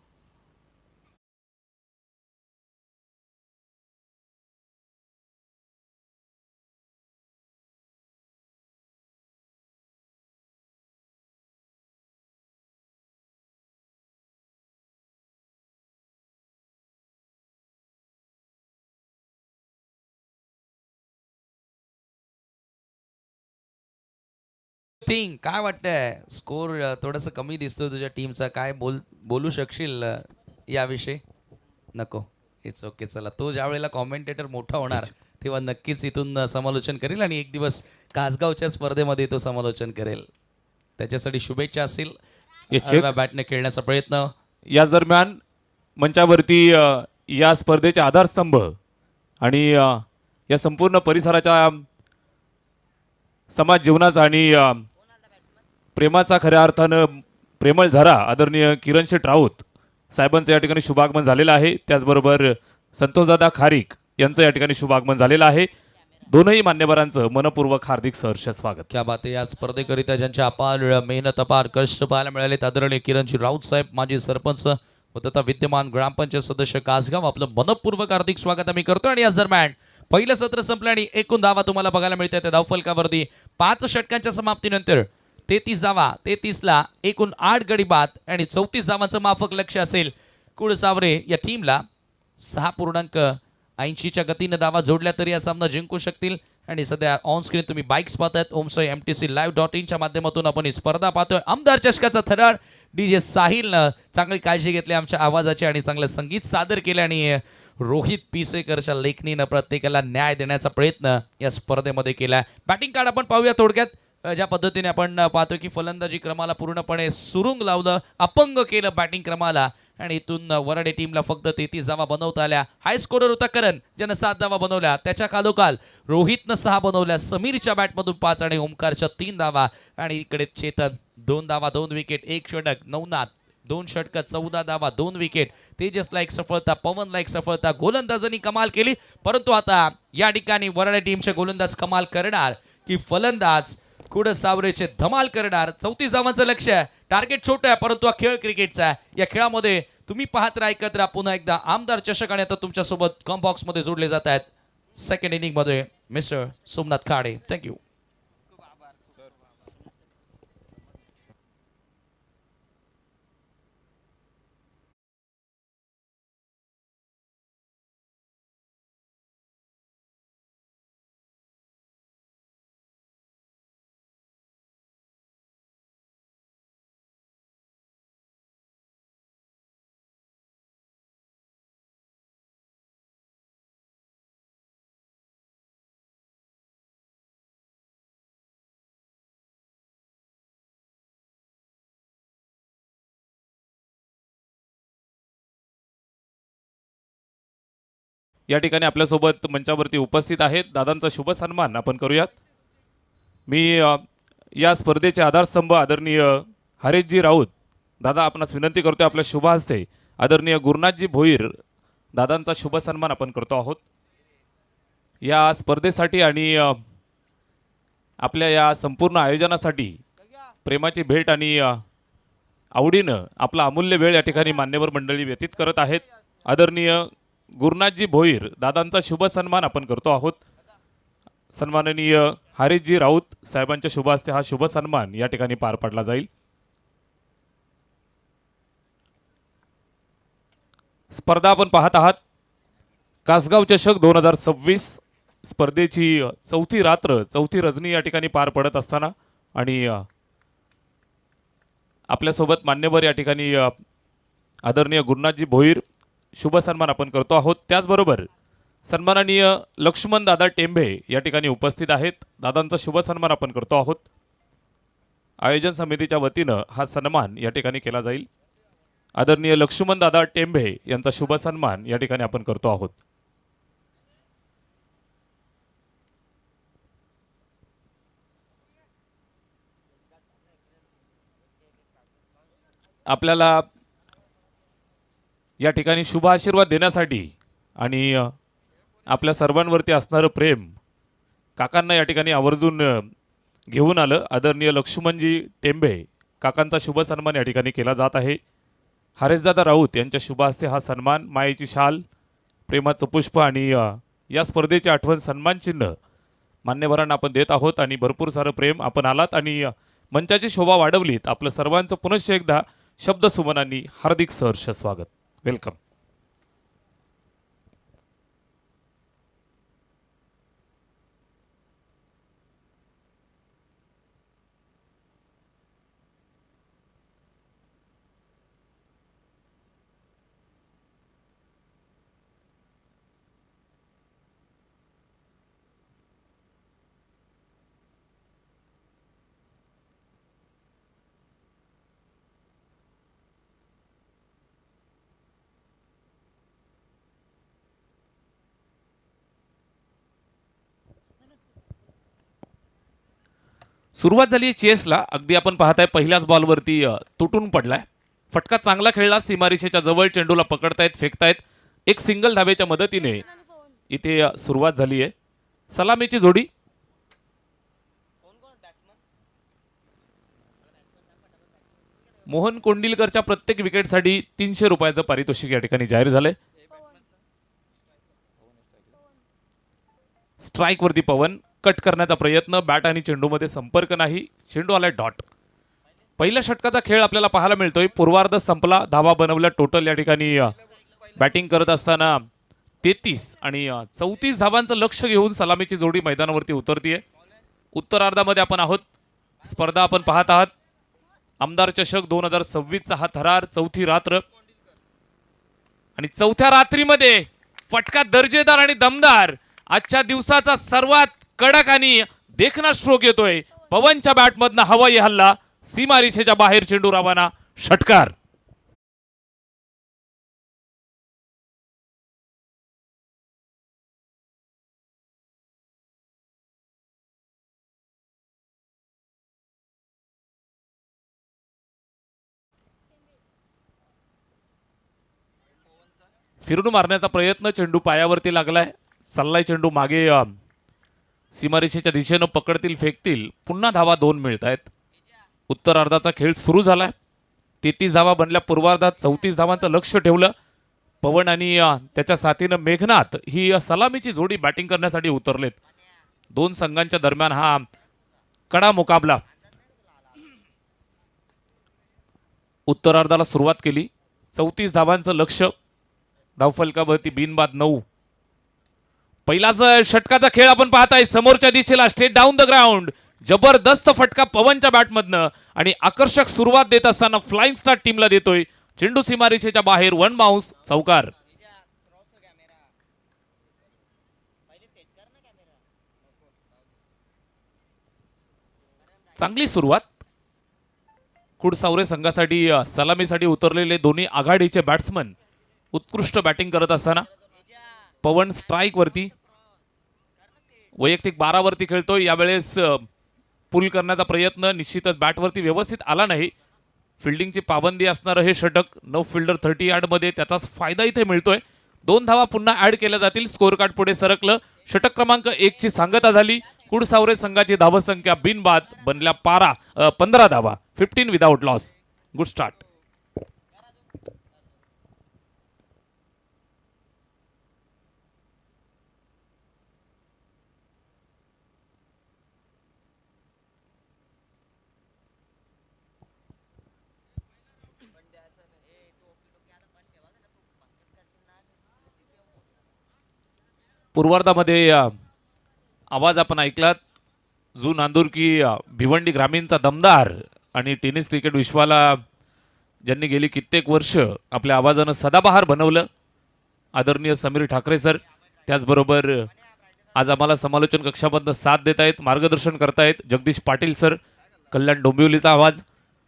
Think काय वाटतंय स्कोर थोडंसं कमी दिसतोय तुझ्या टीमचा काय बोलू शकशील याविषयी नको इट्स ओके चला तो ज्या वेळेला कॉमेंटेटर मोठा होणार तेव्हा नक्कीच इथून समालोचन करेल आणि एक दिवस कासगावच्या स्पर्धेमध्ये तो समालोचन करेल त्याच्यासाठी शुभेच्छा असतील हे check. आडव्या बॅटने खेळण्याचा प्रयत्न याच दरम्यान मंचावरती या स्पर्धेचे आधारस्तंभ आणि या संपूर्ण परिसराच्या समाज जीवनाचा आणि प्रेमाचा खऱ्या अर्थानं प्रेमळ झरा आदरणीय किरण शेठ राऊत साहेबांचं या ठिकाणी शुभागमन झालेलं आहे. त्याचबरोबर संतोषदादा खारीक यांचं या ठिकाणी शुभागमन झालेलं आहे. दोनही मान्यवरांचं मनपूर्वक हार्दिक सहर्ष स्वागत. क्या बात आहे. या स्पर्धेकरिता ज्यांच्या अपार मेहनत अपार कष्ट पाहायला मिळाले आदरणीय किरणजी राऊत साहेब माजी सरपंच व तथा विद्यमान ग्रामपंचायत सदस्य कासगाव आपलं मनपूर्वक हार्दिक स्वागत आम्ही करतो. आणि याच दरम्यान पहिलं सत्र संपलं आणि एकूण धावा तुम्हाला बघायला मिळते त्या धावफलकावरती 5 षटकांच्या समाप्तीनंतर 33 धावा 33ला एकूण 8 गडी बाद आणि 34 धावांचं माफक लक्ष असेल. कुळसावरे या टीमला 6.80च्या गतीनं धावा जोडल्या तरी हा सामना जिंकू शकतील. आणि सध्या ऑन स्क्रीन तुम्ही बाईक्स पाहतायत ओमसोय MTC Live.in च्या माध्यमातून आपण ही स्पर्धा पाहतोय. आमदार चषकाचा थरार DJ साहिलनं चांगली काळजी घेतली आमच्या आवाजाची आणि चांगलं संगीत सादर केलं आणि रोहित पिसेकरच्या लेखणीनं प्रत्येकाला न्याय देण्याचा प्रयत्न या स्पर्धेमध्ये केला. बॅटिंग कार्ड आपण पाहूया थोडक्यात. ज्या पद्धतीने आपण पाहतोय की फलंदाजी क्रमाला पूर्णपणे सुरुंग लावलं अपंग केलं बॅटिंग क्रमाला आणि इथून वराडे टीमला फक्त 33 धावा बनवता आल्या. हाय स्कोरर होता करण ज्यानं 7 धावा बनवल्या. त्याच्या खालोखाल रोहितनं 6 बनवल्या. समीरच्या बॅटमधून 5 आणि ओमकारच्या 3 धावा आणि इकडे चेतन 2 धावा 2 विकेट 1 षटक नवनाथ 2 षटक 14 धावा 2 विकेट. तेजसला एक सफलता पवनला एक सफलता. गोलंदाजांनी कमाल केली परंतु आता या ठिकाणी वराडे टीमचे गोलंदाज कमाल करणार की फलंदाज कुळसावरेचे धमाल करणार. 34 धावांचं लक्ष आहे. टार्गेट छोटं आहे परंतु हा खेळ क्रिकेटचा आहे. या खेळामध्ये तुम्ही पाहत राहा ऐकत राहा. पुन्हा एकदा आमदार चषक आणि आता तुमच्यासोबत कम बॉक्स मध्ये जोडले जात आहेत सेकंड इनिंग मध्ये मिस्टर सोमनाथ खाडे. थँक्यू. या ठिकाणी आपल्यासोबत मंचावरती उपस्थित आहेत. दादांचा शुभ सन्मान आपण करूयात. मी या स्पर्धेचे आधारस्तंभ आदरणीय हरेशजी राऊत दादा आपणास विनंती करतोय आपल्या शुभ हस्ते आदरणीय गुरुनाथजी भोईर दादांचा शुभ सन्मान आपण करतो आहोत. या स्पर्धेसाठी आणि आपल्या या संपूर्ण आयोजनासाठी प्रेमाची भेट आणि आवडीनं आपला अमूल्य वेळ या ठिकाणी मान्यवर मंडळी व्यतीत करत आहेत. आदरणीय गुरुनाथजी भोईर दादांचा शुभ सन्मान आपण करतो आहोत. सन्माननीय हरीशजी राऊत साहेबांच्या शुभ हस्ते हा शुभ सन्मान या ठिकाणी पार पडला जाईल. स्पर्धा आपण पाहत आहात कासगाव चषक 2026 स्पर्धेची चौथी रात्र चौथी रजनी या ठिकाणी पार पडत असताना आणि आपल्यासोबत मान्यवर या ठिकाणी आदरणीय गुरुनाथजी भोईर शुभ सन्मान आपण करतो आहोत. त्याचबरोबर सन्माननीय लक्ष्मण दादा टेंभे या ठिकाणी उपस्थित आहेत. दादांचा शुभ सन्मान आपण करतो आहोत. आयोजन समितीच्या वतीनं हा सन्मान या ठिकाणी केला जाईल. आदरणीय लक्ष्मण दादा टेंभे यांचा शुभ सन्मान या ठिकाणी आपण करतो आहोत. आपल्याला या ठिकाणी शुभ आशीर्वाद देण्यासाठी आणि आपल्या सर्वांवरती असणारं प्रेम काकांना या ठिकाणी आवर्जून घेऊन आलं. आदरणीय लक्ष्मणजी टेंबे काकांचा शुभ सन्मान या ठिकाणी केला जात आहे. हरेशदादा राऊत यांच्या शुभ हस्ते हा सन्मान मायेची शाल प्रेमाचं पुष्प आणि या स्पर्धेचे आठवण सन्मान चिन्ह मान्यवरांना आपण देत आहोत. आणि भरपूर सारं प्रेम आपण आलात आणि मंचाची शोभा वाढवलीत. आपलं सर्वांचं पुनश्च एकदा शब्द सुमनांनी हार्दिक सहर्ष स्वागत. वेलकम. सुरुवात झाली आहे चेसला. अगदी आपण पाहताय पहिल्याच बॉलवरती तुटून पडलाय. फटका चांगला खेळला. सीमारेषेच्या जवळ चेंडूला पकडतायत, फेकतायत. एक सिंगल धावेच्या मदतीने इथे सुरुवात झाली आहे. सलामीची जोडी. मोहन कोंडिलकरच्या प्रत्येक विकेटसाठी 300 रुपयाचं पारितोषिक या ठिकाणी जाहीर झालंय. स्ट्राईक वरती पवन. कट करण्याचा प्रयत्न. बॅट आणि चेंडूमध्ये संपर्क नाही. चेंडू आलाय डॉट. पहिल्या षटकाचा खेळ आपल्याला पाहायला मिळतोय. पूर्वार्ध संपला. धावा बनवल्या टोटल या ठिकाणी बॅटिंग करत असताना 33 आणि 34 धावांचं लक्ष घेऊन सलामीची जोडी मैदानावरती उतरतीये. उत्तरार्धामध्ये आपण आहोत. स्पर्धा आपण पाहत आहात. आमदार चषक 2026चा हा थरार. चौथी रात्र आणि चौथ्या रात्रीमध्ये फटका दर्जेदार आणि दमदार. आजच्या दिवसाचा सर्वात कडक आणि देखणा स्ट्रोक येतोय. पवनच्या बॅटमधनं हवाई हल्ला. सीमारेषेच्या बाहेर चेंडू रवाना. षटकार. फिरून मारण्याचा प्रयत्न. चेंडू पायावरती लागलाय. चाललाय चेंडू मागे. सीमारेषेच्या दिशेनं पकडतील, फेकतील. पुन्हा धावा 2 मिळत आहेत. उत्तरार्धाचा खेळ सुरू झालाय. 33 धावा बनल्या पूर्वार्धात. 34 धावांचं लक्ष ठेवलं. पवन आणि त्याच्या साथीनं मेघनाथ ही सलामीची जोडी बॅटिंग करण्यासाठी उतरलेत. 2 संघांच्या दरम्यान हा कडा मुकाबला. उत्तरार्धाला सुरुवात केली. 34 धावांचं लक्ष. धावफलकावरती बिनबाद 9. पहिलाच षटकाचा खेळ आपण पाहताय. समोरच्या दिशेला स्ट्रेट डाऊन द ग्राउंड. जबरदस्त फटका पवनच्या बॅटमधनं आणि आकर्षक सुरुवात देत असताना फ्लाइंग स्टार्ट टीमला देतोय. चेंडू सीमारेषेच्या बाहेर. 1 बाउन्स. चौकार. चांगली सुरुवात. कुडसावरे संघासाठी सलामीसाठी उतरलेले दोन्ही आघाडीचे बॅट्समन उत्कृष्ट बॅटिंग करत असताना पवन स्ट्राईक वरती. वैयक्तिक 12 वरती खेळतोय. यावेळेस पुल करण्याचा प्रयत्न निश्चितच बॅटवरती व्यवस्थित आला नाही. फिल्डिंगची पाबंदी असणारं हे षटक. नो फिल्डर 30 यार्डमध्ये त्याचाच फायदा इथे मिळतोय. 2 धावा पुन्हा ऍड केल्या जातील. स्कोअर कार्ड पुढे सरकलं. षटक क्रमांक 1 ची सांगता झाली. कुडसावरे संघाची धावसंख्या बिनबाद बनल्या 15 धावा. 15 विदाउट लॉस. Good start. पूर्वार्धामध्ये आवाज आपण ऐकलात. जू नांदुरकी भिवंडी ग्रामीणचा दमदार आणि टेनिस क्रिकेट विश्वाला ज्यांनी गेली कित्येक वर्ष आपल्या आवाजानं सदाबहार बनवलं, आदरणीय समीर ठाकरे सर. त्याचबरोबर आज आम्हाला समालोचन कक्षामधनं साथ देत आहेत, मार्गदर्शन करतायत जगदीश पाटील सर. कल्याण डोंबिवलीचा आवाज.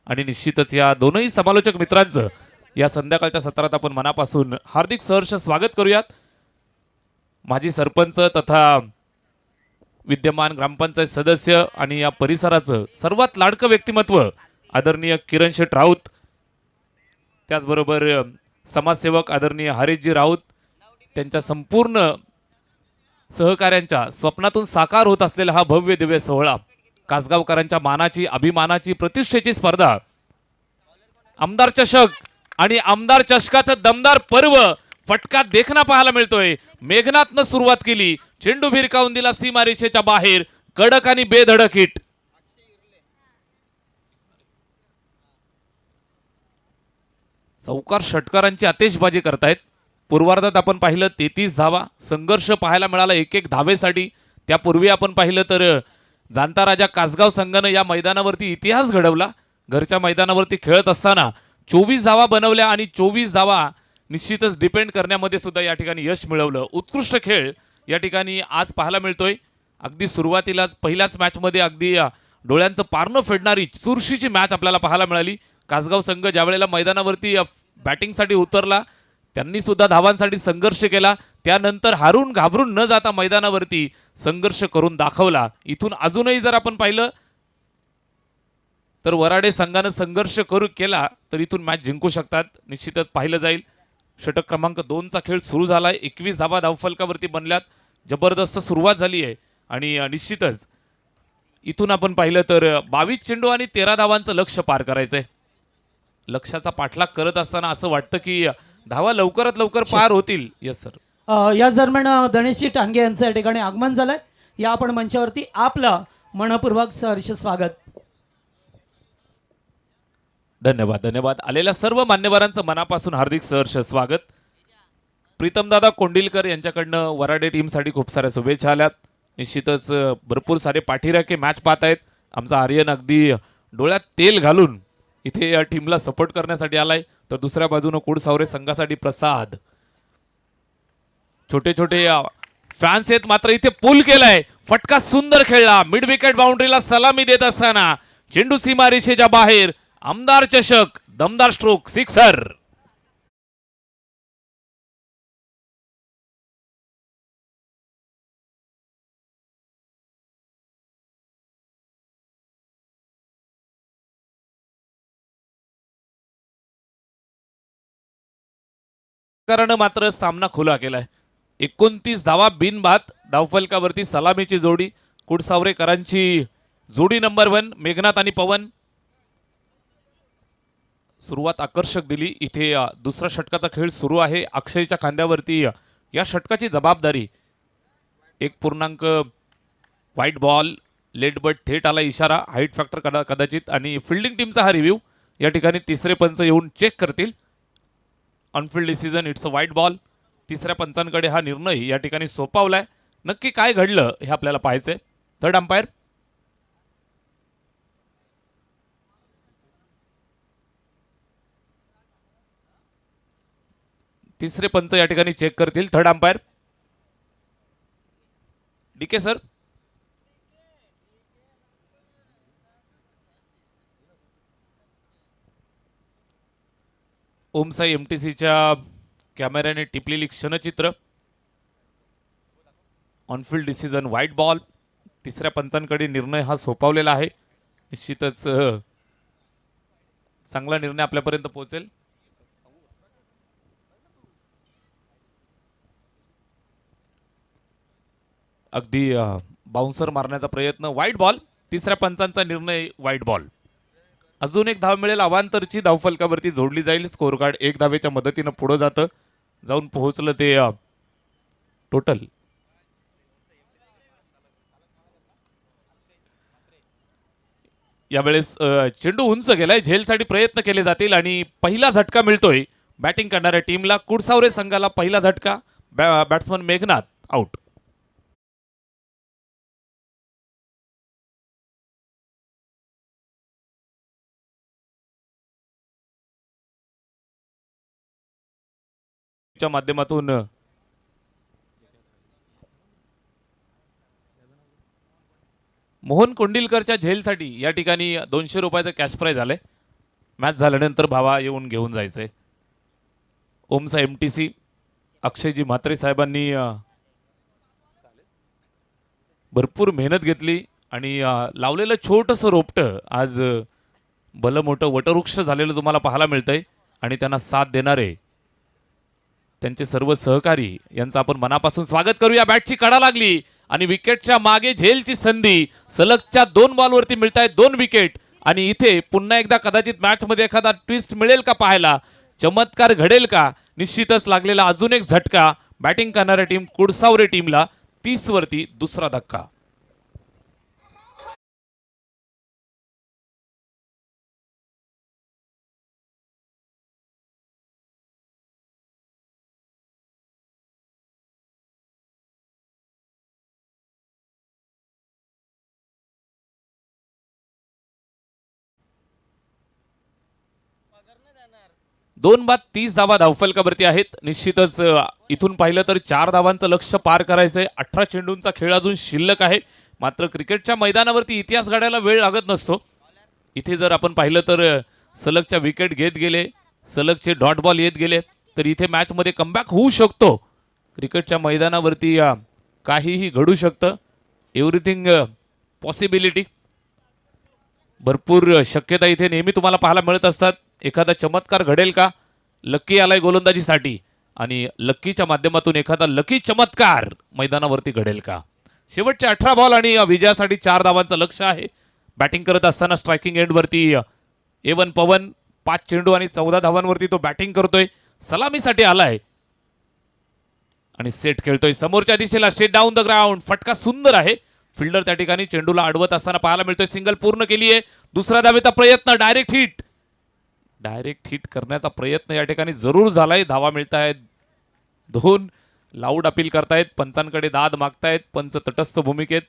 आणि निश्चितच या दोनही समालोचक मित्रांचं या संध्याकाळच्या सत्रात आपण मनापासून हार्दिक सहर्ष स्वागत करूयात. माजी सरपंच तथा विद्यमान ग्रामपंचायत सदस्य आणि या परिसराचं सर्वात लाडकं व्यक्तिमत्व आदरणीय किरण शेठ राऊत. त्याचबरोबर समाजसेवक आदरणीय हरीशजी राऊत. त्यांच्या संपूर्ण सहकाऱ्यांच्या स्वप्नातून साकार होत असलेला हा भव्य दिव्य सोहळा. कासगावकरांच्या मानाची, अभिमानाची, प्रतिष्ठेची स्पर्धा. आमदार चषक आणि आमदार चषकाचं दमदार पर्व. फटका देखना पाहायला मिळतोय. मेघनाथनं सुरुवात केली. चेंडू भिरकावून दिला सीमारेषेच्या बाहेर. कडक आणि बेधडक हिट. चौकार षटकारांची आतिषबाजी करतायत. पूर्वार्धात आपण पाहिलं 33 धावा. संघर्ष पाहायला मिळाला एक एक धावेसाठी. त्यापूर्वी आपण पाहिलं तर जाणता राजा कासगाव संघानं या मैदानावरती इतिहास घडवला. घरच्या मैदानावरती खेळत असताना 24 धावा बनवल्या आणि 24 धावा निश्चितच डिपेंड करण्यामध्ये सुद्धा या ठिकाणी यश मिळवलं. उत्कृष्ट खेळ या ठिकाणी आज पाहायला मिळतोय. अगदी सुरुवातीलाच पहिल्याच मॅचमध्ये अगदी डोळ्यांचं पारणं फेडणारी चुरशीची मॅच आपल्याला पाहायला मिळाली. कासगाव संघ ज्या वेळेला मैदानावरती बॅटिंगसाठी उतरला त्यांनी सुद्धा धावांसाठी संघर्ष केला. त्यानंतर हारून घाबरून न जाता मैदानावरती संघर्ष करून दाखवला. इथून अजूनही जर आपण पाहिलं तर वराडे संघानं संघर्ष केला तर इथून मॅच जिंकू शकतात. निश्चितच पाहिलं जाईल. षटक क्रमांक 2चा खेळ सुरू झालाय. 21 धावा धावफलकावरती बनल्यात. जबरदस्त सुरुवात झाली आहे आणि निश्चितच इथून आपण पाहिलं तर 22 चेंडू आणि 13 धावांचं लक्ष्य पार करायचंय. लक्ष्याचा पाठलाग करत असताना असं वाटतं की धावा लवकरात लवकर पार होतील. Yes sir. याच दरम्यान गणेशजी टांगे यांचं या ठिकाणी आगमन झालंय. या आपण मंचावरती आपलं मनपूर्वक सहर्ष स्वागत. धन्यवाद धन्यवाद. आलेल्या सर्व मान्यवरांचं मनापासून हार्दिक सहर्ष स्वागत. प्रीतमदादा कोंडिलकर यांच्याकडनं वराडे टीमसाठी खूप साऱ्या शुभेच्छा आल्यात. निश्चितच भरपूर सारे पाठीराखे मॅच पाहत आहेत. आमचा आर्यन अगदी डोळ्यात तेल घालून इथे या टीमला सपोर्ट करण्यासाठी आलाय. तर दुसऱ्या बाजूनं कुडसावरे संघासाठी प्रसाद. छोटे छोटे फॅन्स आहेत मात्र इथे पूल केलाय. फटका सुंदर खेळला. मिड विकेट बाउंड्रीला सलामी देत असताना चेंडू सीमारेषेच्या बाहेर. आमदार चषक दमदार स्ट्रोक सिक्सर. कारण मात्र सामना खुला केलाय. 29 धावा बिनबाद धावफलकावरती सलामीची जोडी. कुडसावरेकरांची जोडी नंबर 1 मेघनाथ आणि पवन. सुरुवात आकर्षक दिली. इथे दुसरा षटकाचा खेळ सुरू आहे. अक्षयच्या खांद्यावरती या षटकाची जबाबदारी. 1 व्हाईट बॉल लेट बट थेट आला इशारा. हाईट फॅक्टर कदाचित आणि फिल्डिंग टीमचा हा रिव्ह्यू. या ठिकाणी तिसरे पंच येऊन चेक करतील. On-field decision it's a white ball. तिसऱ्या पंचांकडे हा निर्णय या ठिकाणी सोपवलाय. नक्की काय घडलं हे आपल्याला पाहायचंय. थर्ड अंपायर तिसरे पंच या ठिकाणी चेक करतील. Third umpire DK sir. Omsai एमटीसीच्या कॅमेऱ्याने टिपलेली क्षणचित्र. On field decision white ball. तिसऱ्या पंचांकडे निर्णय हा सोपवलेला आहे. निश्चितच चांगला निर्णय आपल्यापर्यंत पोहोचेल. अगदी बाउन्सर मारण्याचा प्रयत्न. White ball. तिसऱ्या पंचांचा निर्णय व्हाईट बॉल. अजून एक धाव मिळेल. अवांतरची धावफलकावरती जोडली जाईल. स्कोर कार्ड 1 धावेच्या मदतीनं पुढे जातं. जाऊन पोहोचलं ते टोटल. यावेळेस चेंडू उंच गेलाय. झेलसाठी प्रयत्न केले जातील आणि पहिला झटका मिळतोय बॅटिंग करणाऱ्या टीमला. कुडसावरे संघाला पहिला झटका. Batsman Meghnath out. च्या माध्यमातून मोहन कोंडिलकरच्या झेलसाठी या ठिकाणी 200 रुपयाचं कॅश प्राइज आलंय. मॅच झाल्यानंतर भावा येऊन घेऊन जायचंय. ओमसा एमटीसी अक्षयजी म्हात्रे साहेबांनी भरपूर मेहनत घेतली आणि लावलेलं छोटंसं रोपटं आज भलं मोठं वटवृक्ष झालेलं तुम्हाला पाहायला मिळतंय. आणि त्यांना साथ देणारे त्यांचे सर्व सहकारी यांचं आपण मनापासून स्वागत करूया. बॅटची कडा लागली आणि विकेटच्या मागे झेलची संधी. सलगच्या 2 बॉलवरती मिळत आहेत 2 विकेट. आणि इथे पुन्हा एकदा कदाचित मॅच मध्ये एखादा ट्विस्ट मिळेल का पाहायला. चमत्कार घडेल का. निश्चितच लागलेला अजून एक झटका बॅटिंग करणाऱ्या टीम कुडसावरे टीमला. 30 वरती दुसरा धक्का. दोन बाद 30 धावा धावफलकावरती आहेत. निश्चितच इथून पाहिलं तर 4 धावांचं लक्ष्य पार करायचंय. 18 चेंडूंचा खेळ अजून शिल्लक आहे. मात्र क्रिकेटच्या मैदानावरती इतिहास घडायला वेळ लागत नसतो. इथे जर आपण पाहिलं तर सलगच्या विकेट घेत गेले, सलगचे डॉट बॉल येत गेले तर इथे मॅच मध्ये कमबॅक होऊ शकतो. क्रिकेटच्या मैदानावरती काहीही घडू शकतं. Everything possibility. भरपूर शक्यता इथे नेहमी तुम्हाला पाहायला मिळत असतात. एखादा चमत्कार घडेल का? लक्की आलाय गोलंदाजीसाठी आणि लक्कीच्या माध्यमातून एखादा लकी चमत्कार मैदानावरती घडेल का? शेवटचे 18 बॉल आणि विजयासाठी 4 धावांचं लक्ष्य आहे. बॅटिंग करत असताना स्ट्रायकिंग एंडवरती A1 पवन 5 चेंडू आणि 14 धावांवरती तो बॅटिंग करतोय. सलामीसाठी आलाय आणि सेट खेळतोय समोरच्या दिशेला. Set down the ground. फटका सुंदर आहे. फिल्डर त्या ठिकाणी चेंडूला अडवत असताना पाहायला मिळतोय. सिंगल पूर्ण केली आहे. दुसऱ्या धावेचा प्रयत्न. डायरेक्ट हिट करण्याचा प्रयत्न या ठिकाणी जरूर झालाय. धावा मिळत आहेत. 2 लाऊड अपील करतायत. पंचांकडे दाद मागतायत. पंच तटस्थ भूमिकेत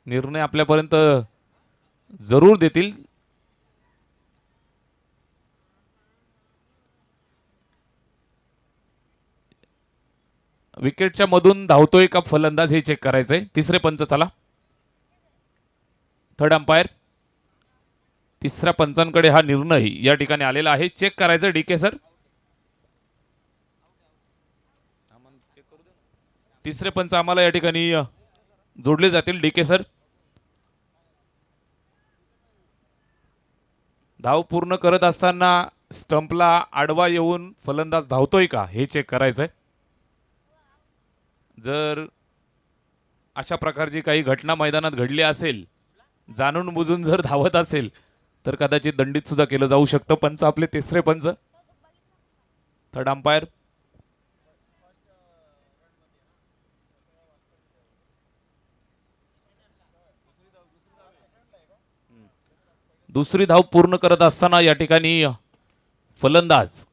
निर्णय आपल्यापर्यंत जरूर देतील. विकेटच्या मधून धावतोय का फलंदाज हे चेक करायचंय. तिसरे पंच चला. Third umpire. तिसऱ्या पंचांकडे हा निर्णय या ठिकाणी आलेला आहे. चेक करायचं डीके सर. तिसरे पंच आम्हाला या ठिकाणी जोडले जातील. DK sir. धाव पूर्ण करत असताना स्टंपला आडवा येऊन फलंदाज धावतोय का हे चेक करायचंय. जर अशा प्रकारची काही घटना मैदानात घडली असेल, जाणून बुजून जर धावत असेल तर कदाचित दंडित सुद्धा केलं जाऊ शकतं. पंच आपले तिसरे पंच. Third umpire. दुसरी धाव पूर्ण करत असताना या ठिकाणी फलंदाज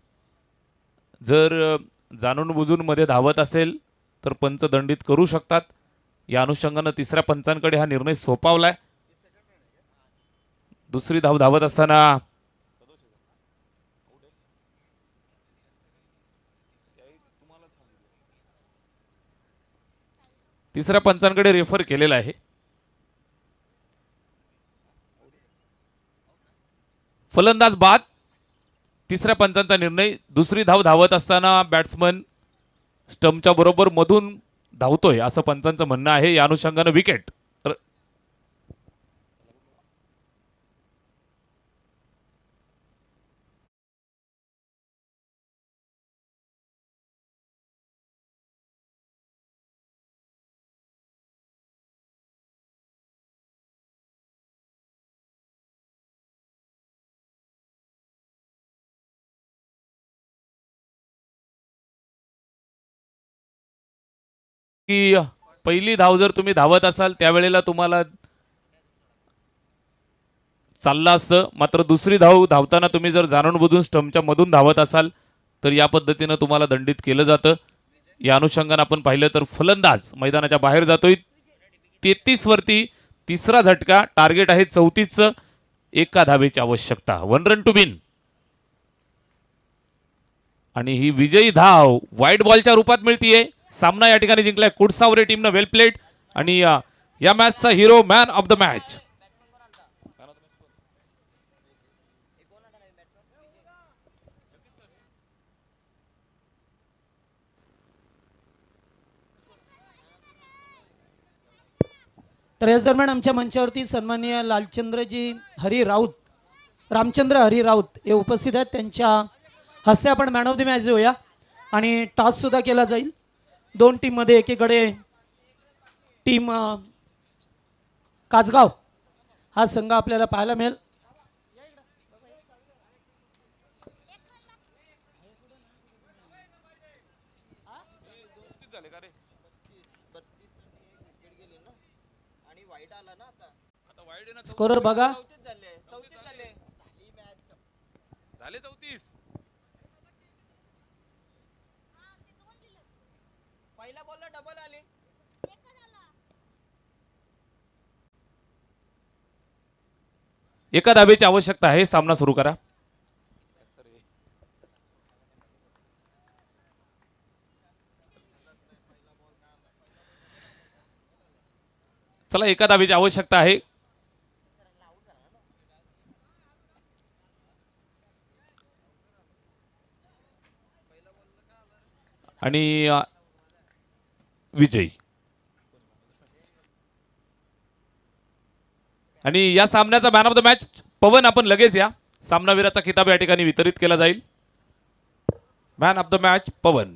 जर जाणून बुजून मध्ये धावत असेल तर पंच दंडित करू शकतात. या अनुषंगानं तिसऱ्या पंचांकडे हा निर्णय सोपवलाय. दुसरी धाव धावत असताना तिसऱ्या पंचांकडे रेफर केलेला आहे. फलंदाज बाद. तिसऱ्या पंचांचा निर्णय. दुसरी धाव धावत असताना बॅट्समन स्टंपच्या बरोबर मधून धावतोय असं पंचांचं म्हणणं आहे. या अनुषंगानं विकेट. की पहिली धाव जर तुम्ही धावत असाल त्यावेळेला तुम्हाला चाललं असतं. मात्र दुसरी धाव धावताना तुम्ही जर जाणून बुजून स्टंपच्या मधून धावत असाल तर या पद्धतीनं तुम्हाला दंडित केलं जातं. या अनुषंगानं आपण पाहिलं तर फलंदाज मैदानाच्या बाहेर जातोय. 33 वरती तिसरा झटका. टार्गेट आहे 34चं. एका धावेची आवश्यकता. 1 रन टू विन. आणि ही विजयी धाव व्हाईट बॉलच्या रूपात मिळतीये. सामना या ठिकाणी जिंकलाय कुडसावरे टीमनं. Well played. आणि या मॅचचा hero man of the match. तर याच दरम्यान आमच्या मंचावरती सन्माननीय लालचंद्रजी हरी राऊत, रामचंद्र हरी राऊत हे उपस्थित आहेत. त्यांच्या हस्ते आपण मॅन ऑफ द मॅच देऊया आणि टॉस सुद्धा केला जाईल. 2 टीममध्ये एकीकडे टीम कासगाव हा संघ आपल्याला पाहायला मिळेल. स्कोरर बघा. झाले 34. पहिला बॉलला डबल आले. एका धावेची आवश्यकता आहे. सामना सुरू करा. चला एका धावेची आवश्यकता आहे. आणि विजयी आणि या सामन्याचा मॅन ऑफ द मॅच पवन, आपण लगेच या. सामनावीराचा किताब या ठिकाणी वितरित केला जाईल. Man of the match Pawan.